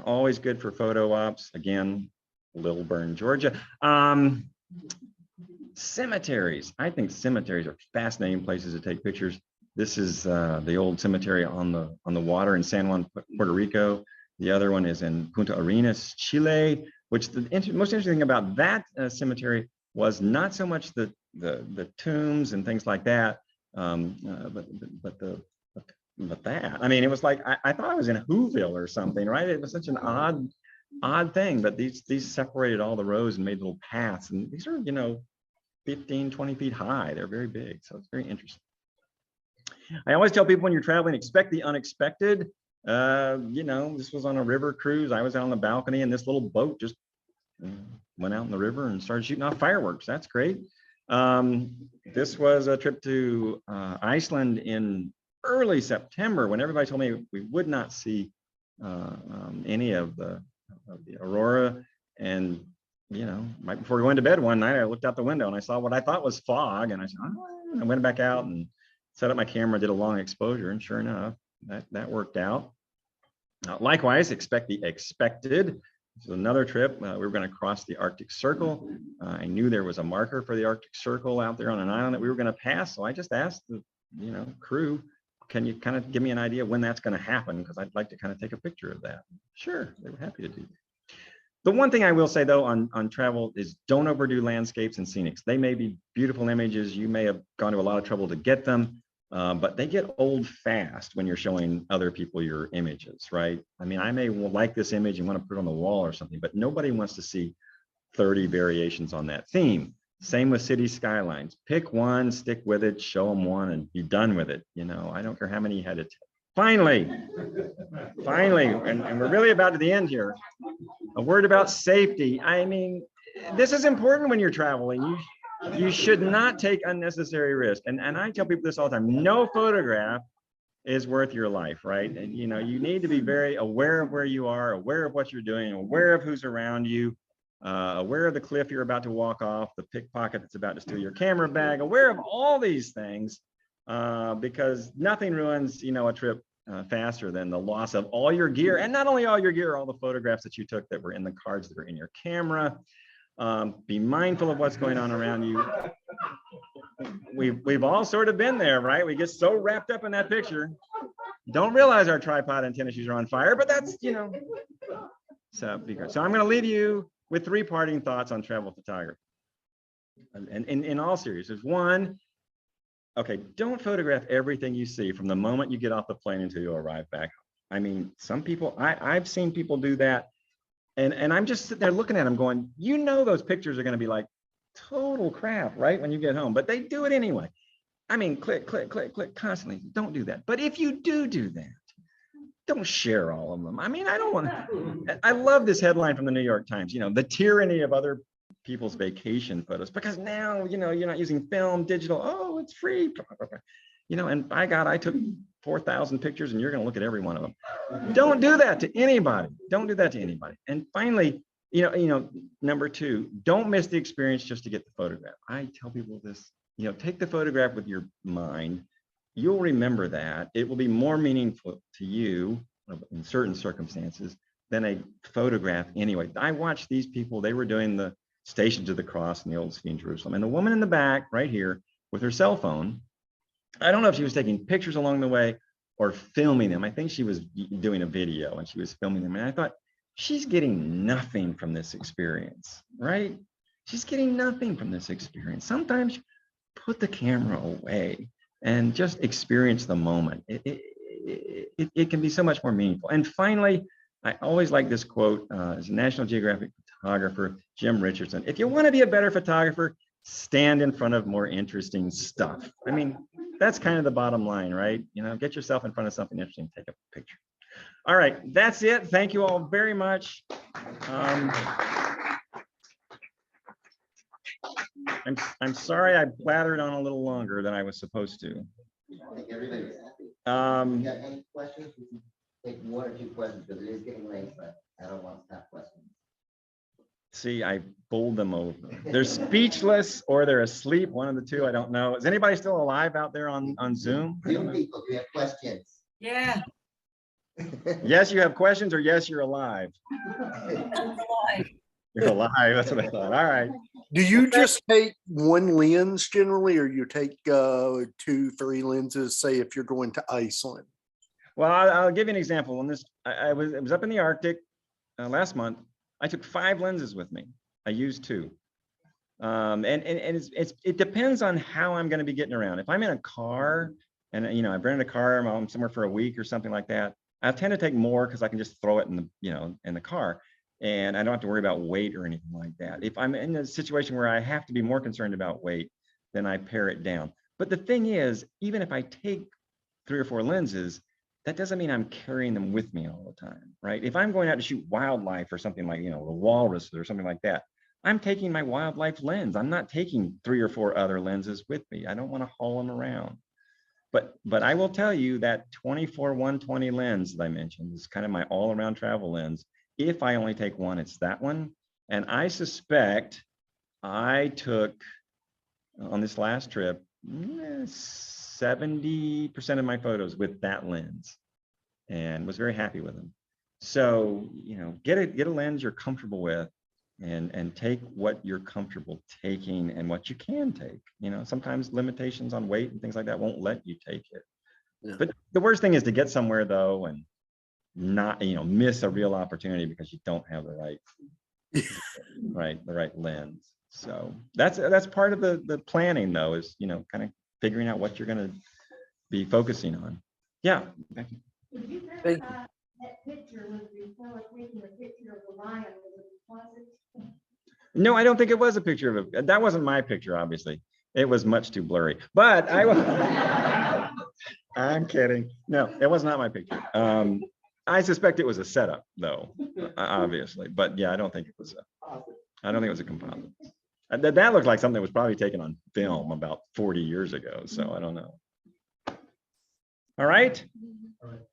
always good for photo ops. Again, Lilburn, Georgia. Cemeteries. I think cemeteries are fascinating places to take pictures. This is the old cemetery on the water in San Juan, Puerto Rico. The other one is in Punta Arenas, Chile, which the most interesting thing about that cemetery was not so much the tombs and things like that, but that. I mean, it was like, I thought I was in Whoville or something, right? It was such an odd thing, but these separated all the rows and made little paths. And these are, 15, 20 feet high. They're very big. So it's very interesting. I always tell people when you're traveling, expect the unexpected. This was on a river cruise. I was out on the balcony and this little boat just went out in the river and started shooting off fireworks. That's great. This was a trip to Iceland in early September when everybody told me we would not see any of the aurora. And right before going to bed one night, I looked out the window and I saw what I thought was fog, and I said, I went back out and set up my camera, did a long exposure, and sure enough, that worked out. Likewise, expect the expected. This is another trip. We were going to cross the Arctic Circle. I knew there was a marker for the Arctic Circle out there on an island that we were going to pass, so I just asked the crew, can you kind of give me an idea when that's going to happen? Because I'd like to kind of take a picture of that. Sure, they were happy to do that. The one thing I will say though on travel is don't overdo landscapes and scenics. They may be beautiful images. You may have gone to a lot of trouble to get them, but they get old fast when you're showing other people your images, right? I mean, I may like this image and want to put it on the wall or something, but nobody wants to see 30 variations on that theme. Same with city skylines. Pick one, stick with it, show them one, and be done with it. I don't care how many you had to. Finally, and we're really about to the end here. A word about safety. I mean, this is important when you're traveling. You should not take unnecessary risk. And I tell people this all the time. No photograph is worth your life, right? And you know, you need to be very aware of where you are, aware of what you're doing, aware of who's around you, aware of the cliff you're about to walk off, the pickpocket that's about to steal your camera bag, aware of all these things, because nothing ruins, you know, a trip faster than the loss of all your gear, and not only all your gear, all the photographs that you took that were in the cards that are in your camera. Be mindful of what's going on around you. We've all sort of been there, right? We get so wrapped up in that picture, don't realize our tripod and tennis shoes are on fire, but that's, you know, so be good. So I'm going to leave you with 3 parting thoughts on travel photography. And in all seriousness, one, okay, don't photograph everything you see from the moment you get off the plane until you arrive back. I mean, some people, I've seen people do that. And I'm just sitting there looking at them going, you know, those pictures are going to be like total crap, right? When you get home, but they do it anyway. I mean, click, click, click, click constantly. Don't do that. But if you do that, don't share all of them. I mean, I don't want to, I love this headline from the New York Times, you know, the tyranny of other people's vacation photos, because now, you know, you're not using film, digital, oh, it's free. You know, and by God, I took 4,000 pictures and you're going to look at every one of them. Don't do that to anybody. Don't do that to anybody. And finally, you know, number 2, don't miss the experience just to get the photograph. I tell people this, you know, take the photograph with your mind. You'll remember that. It will be more meaningful to you in certain circumstances than a photograph anyway. I watched these people, they were doing the Stations of the Cross in the old city in Jerusalem. And the woman in the back right here with her cell phone, I don't know if she was taking pictures along the way or filming them. I think she was doing a video and she was filming them. And I thought, she's getting nothing from this experience, right? She's getting nothing from this experience. Sometimes put the camera away and just experience the moment. It can be so much more meaningful. And finally, I always like this quote as a National Geographic photographer, Jim Richardson. If you want to be a better photographer, stand in front of more interesting stuff. I mean, that's kind of the bottom line, right? You know, get yourself in front of something interesting, take a picture. All right, that's it. Thank you all very much. I'm sorry I blattered on a little longer than I was supposed to. I think everybody's happy. You got any questions? We can take 1 or 2 questions because it is getting late, but I don't want to stop questions. See, I bowled them over. They're speechless or they're asleep, one of the two, I don't know. Is anybody still alive out there on Zoom? Zoom people, do you have questions? Yeah. Yes, you have questions, or yes, you're alive. You're alive, that's what I thought. All right. Do you just take one lens generally, or you take 2, 3 lenses, say if you're going to Iceland? Well, I'll give you an example. When I was up in the Arctic last month. I took 5 lenses with me. I used 2. And it depends on how I'm going to be getting around. If I'm in a car and, you know, I've rented a car, I'm somewhere for a week or something like that, I tend to take more because I can just throw it in the, you know, in the car, and I don't have to worry about weight or anything like that. If I'm in a situation where I have to be more concerned about weight, then I pare it down. But the thing is, even if I take 3 or 4 lenses, that doesn't mean I'm carrying them with me all the time, right? If I'm going out to shoot wildlife or something like, you know, the walrus or something like that, I'm taking my wildlife lens. I'm not taking 3 or 4 other lenses with me. I don't want to haul them around. But I will tell you that 24-120 lens that I mentioned is kind of my all-around travel lens. If I only take one, it's that one. And I suspect I took on this last trip 70% of my photos with that lens, and was very happy with them. So, you know, get a lens you're comfortable with, and take what you're comfortable taking and what you can take. You know, sometimes limitations on weight and things like that won't let you take it. Yeah. But the worst thing is to get somewhere though and not, you know, miss a real opportunity because you don't have the right lens. So that's part of the planning though, is, you know, kind of figuring out what you're going to be focusing on. Yeah. Would you Thank that picture was before taking a picture of the lion with the deposit? No, I don't think it was a picture of it. That wasn't my picture, obviously. It was much too blurry. But I'm kidding. No, it was not my picture. I suspect it was a setup, though, obviously. But yeah, I don't think it was a composite. That looked like something that was probably taken on film about 40 years ago. So I don't know. All right.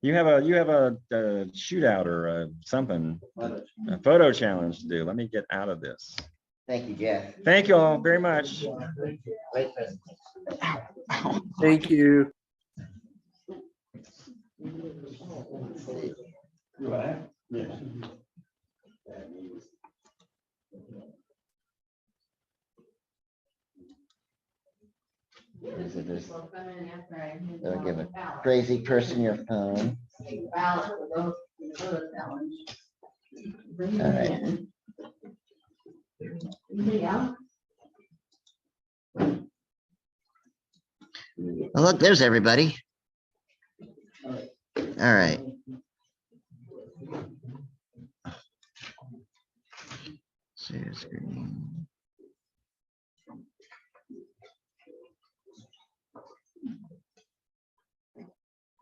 You have a shootout or something, a photo challenge to do. Let me get out of this. Thank you, Jeff. Thank you all very much. Great presentation. Thank you. They'll give a crazy person your phone. All right. Well, look, there's everybody. All right. Share screen.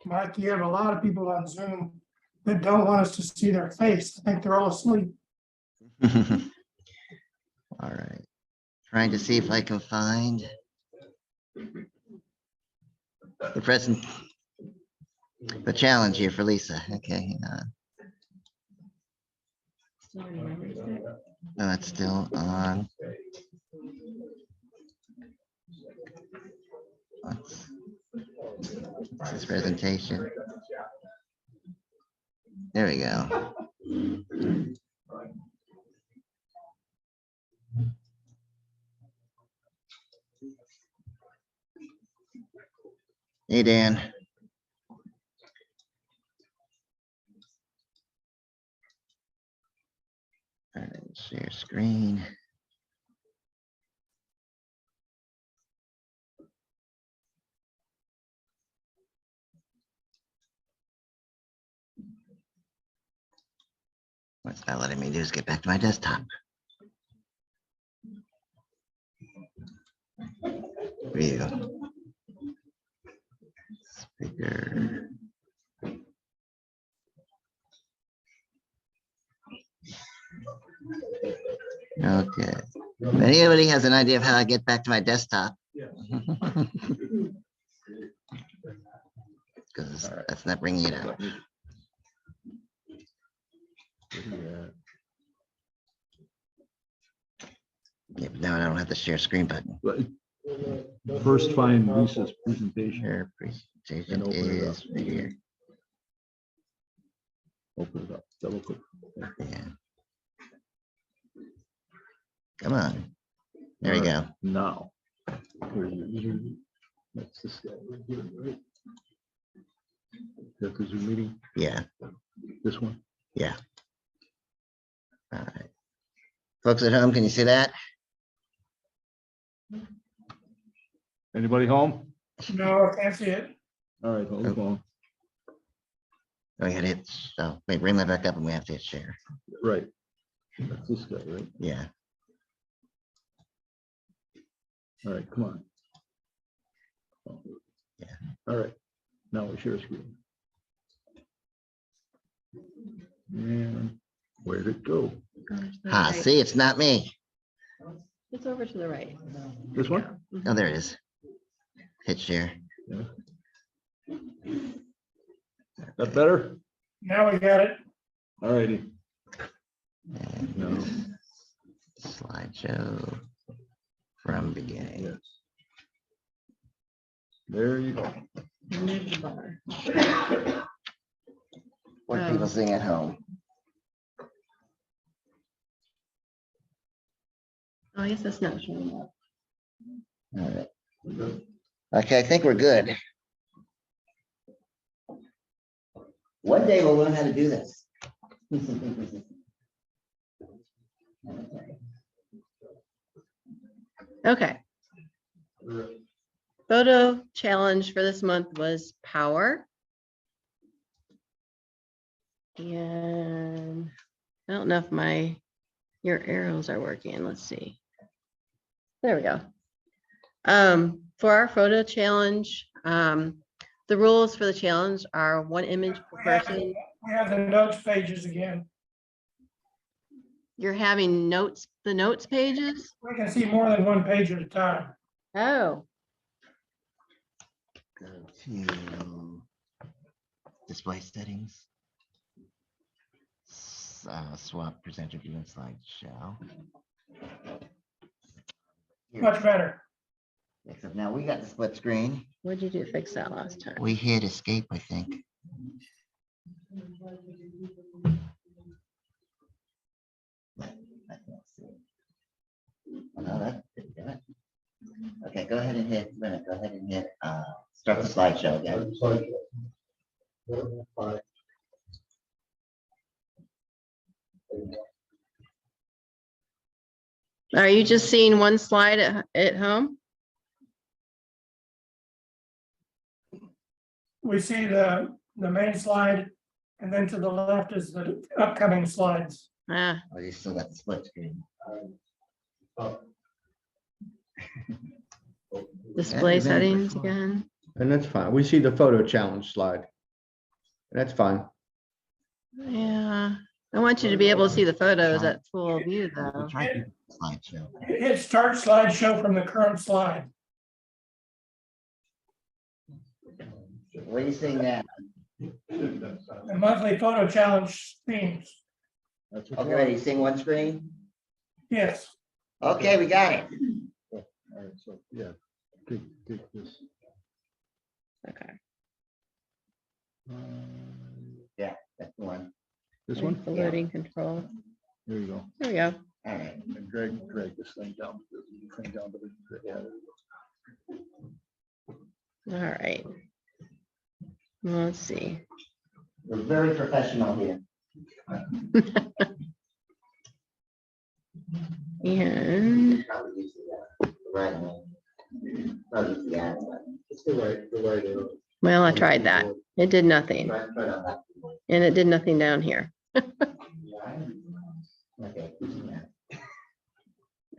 Mike, you have a lot of people on Zoom that don't want us to see their face. I think they're all asleep. All right. Trying to see if I can find the present, the challenge here for Lisa. Okay, hang on. No, it's still on. What's this presentation? There we go. Hey, Dan. All right, share screen. What's not letting me do is get back to my desktop. View. Speaker. Okay. If anybody has an idea of how I get back to my desktop? Because that's not bringing it up. Yeah, but now I don't have the share screen button. First find Lisa's presentation. Share presentation And open it is right here. Open it up, double click. Yeah. Come on. There we go. Now. That's this guy right here, right? That's the Zoom meeting, Yeah, this one. yeah. All right. Folks at home, can you see that? Anybody home? No, I can't see it. All right, hold on. Oh, yeah, it's, oh, wait, bring that back up and we have to hit share. Right. That's this guy, right? Yeah. All right, come on. Yeah. All right, now we share screen. And where'd it go? Ah, see, it's not me. It's over to the right. This one? Oh, there it is. Hit share. That better? Now we got it. All righty. And No. slideshow from beginning. Yes. There you go. And there's the bar. What are people seeing at home? Oh, I guess that's not showing up. All right. Okay, I think we're good. One day we'll learn how to do this. Okay. Photo challenge for this month was power. And I don't know if your arrows are working. Let's see. There we go. For our photo challenge, the rules for the challenge are one image per person. We have the notes pages again. You're having notes, the notes pages? We can see more than one page at a time. Oh, Go to display settings. Swap presenter view and slideshow. Much better. Except now we got the split screen. What'd you do to fix that last time? We hit escape, I think. I can't see. No, that didn't do it. Okay, go ahead and hit, start the slideshow again. Are you just seeing one slide at home? We see the main slide, and then to the left is the upcoming slides. Ah, Oh, you still got the split screen. display Yeah, settings before. again. And that's fine. We see the photo challenge slide. That's fine. Yeah, I want you to be able to see the photos at full view though. We'll try to do the slideshow. Hit start slideshow from the current slide. What are you seeing now? The monthly photo challenge themes. Okay, ready, you seeing one screen? Yes. Okay, we got it. All right, so, yeah. Take this. Okay. Yeah, that's the one. This one? The loading control. There you go. There we go. All right. And drag this thing down. Thing down to the, yeah. All right. Let's see. We're very professional here. And Probably use the right one. Probably use the ad button. It's the right arrow. well, I tried that. It did nothing. Right on that. And it did nothing down here. Okay. Yeah.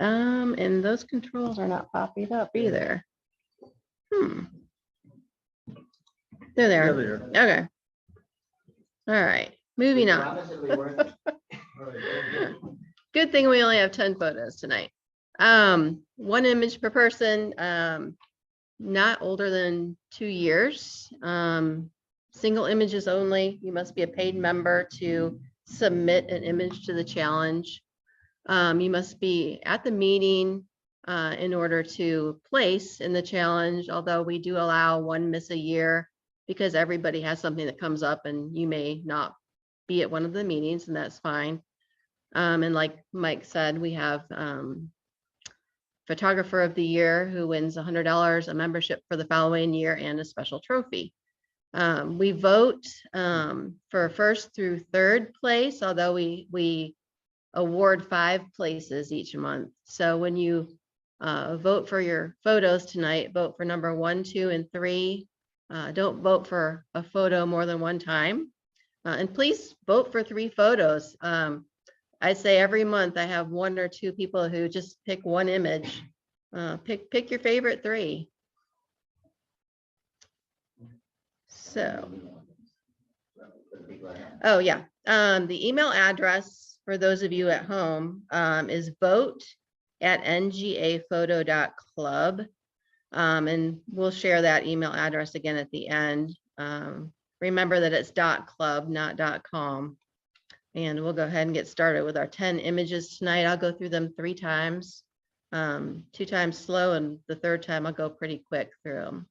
And those controls are not popping up either. They're Yeah, there. there. Okay. All right, moving on. Promise it'll be worth it. Good thing we only have 10 photos tonight. One image per person, not older than 2 years. Single images only. You must be a paid member to submit an image to the challenge. You must be at the meeting in order to place in the challenge, although we do allow one miss a year because everybody has something that comes up and you may not be at one of the meetings, and that's fine. And like Mike said, we have photographer of the year who wins $100, a membership for the following year, and a special trophy. We vote for first through third place, although we award 5 places each month. So when you vote for your photos tonight, vote for number 1, 2, and 3. Don't vote for a photo more than one time. And please vote for 3 photos. I say every month I have 1 or 2 people who just pick one image. Pick your favorite 3. So, oh yeah, the email address for those of you at home is vote@ngaphoto.club. And we'll share that email address again at the end. Remember that it's .club, not .com. And we'll go ahead and get started with our 10 images tonight. I'll go through them 3 times, 2 times slow, and the 3rd time I'll go pretty quick through them.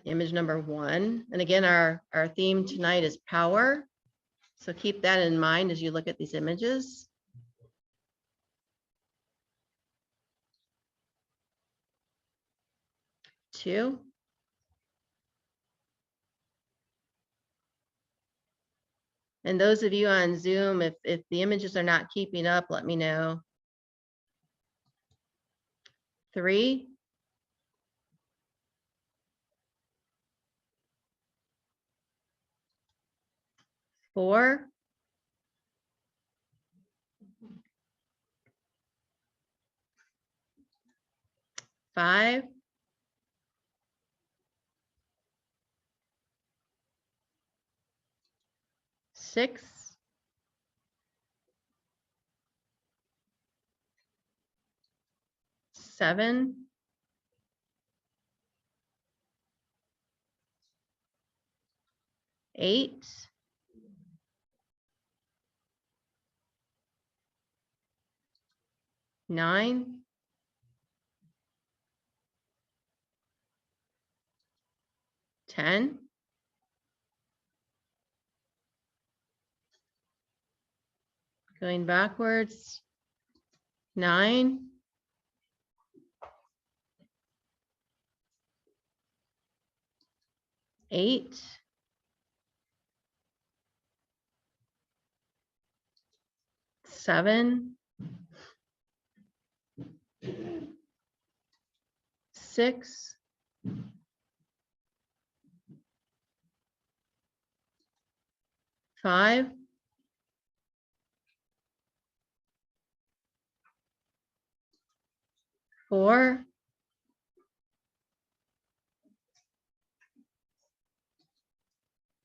Image number 1, and again, our theme tonight is power. So keep that in mind as you look at these images. Two. And those of you on Zoom, if the images are not keeping up, let me know. 3. 4. 5. 6. 7. 8. 9. 10. 'Going backwards. 9. 8. 7. 6. 5. 4.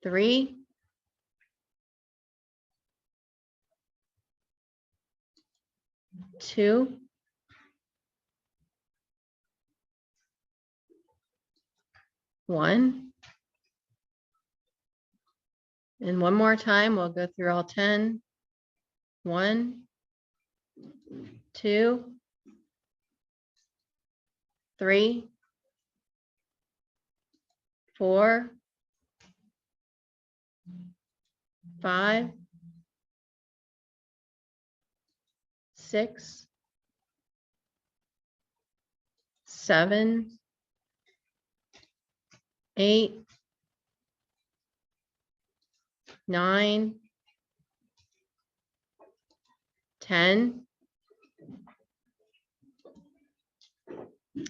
3. 2. 1. And one more time, we'll go through all 10. 1, 2, 3, 4, 5, 6, 7, 8, 9, 10.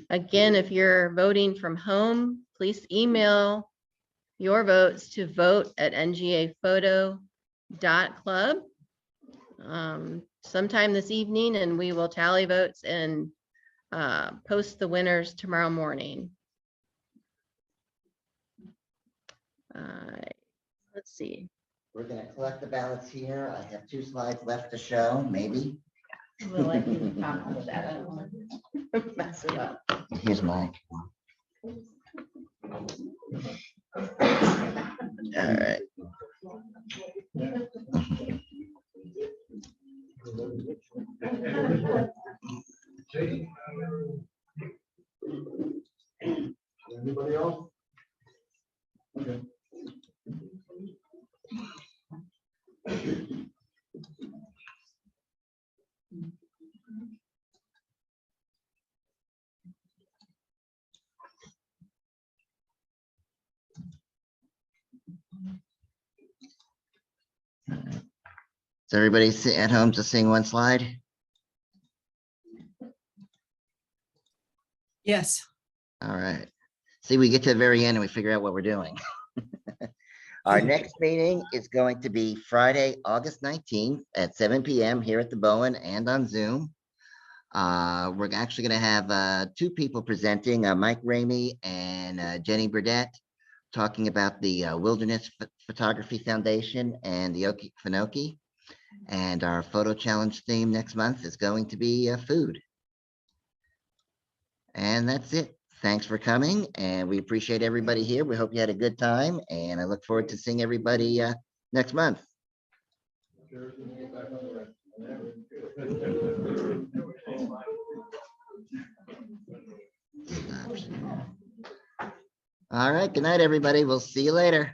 Again, if you're voting from home, please email your votes to vote@ngaphoto.club sometime this evening, and we will tally votes and post the winners tomorrow morning. Let's see. We're gonna collect the ballots here. I have 2 slides left to show, maybe. Well, I can talk with that. I don't want to mess it up. Here's mine. All right. Anybody else? Okay. Is everybody at home just seeing one slide? Yes. All right. See, we get to the very end and we figure out what we're doing. Our next meeting is going to be Friday, August 19th at 7 p.m. here at the Bowen and on Zoom. We're actually going to have 2 people presenting, Mike Ramey and Jenny Burdette, talking about the Wilderness Photography Foundation and the Okefenokee. And our photo challenge theme next month is going to be food. And that's it. Thanks for coming, and we appreciate everybody here. We hope you had a good time, and I look forward to seeing everybody next month. All right, good night, everybody. We'll see you later.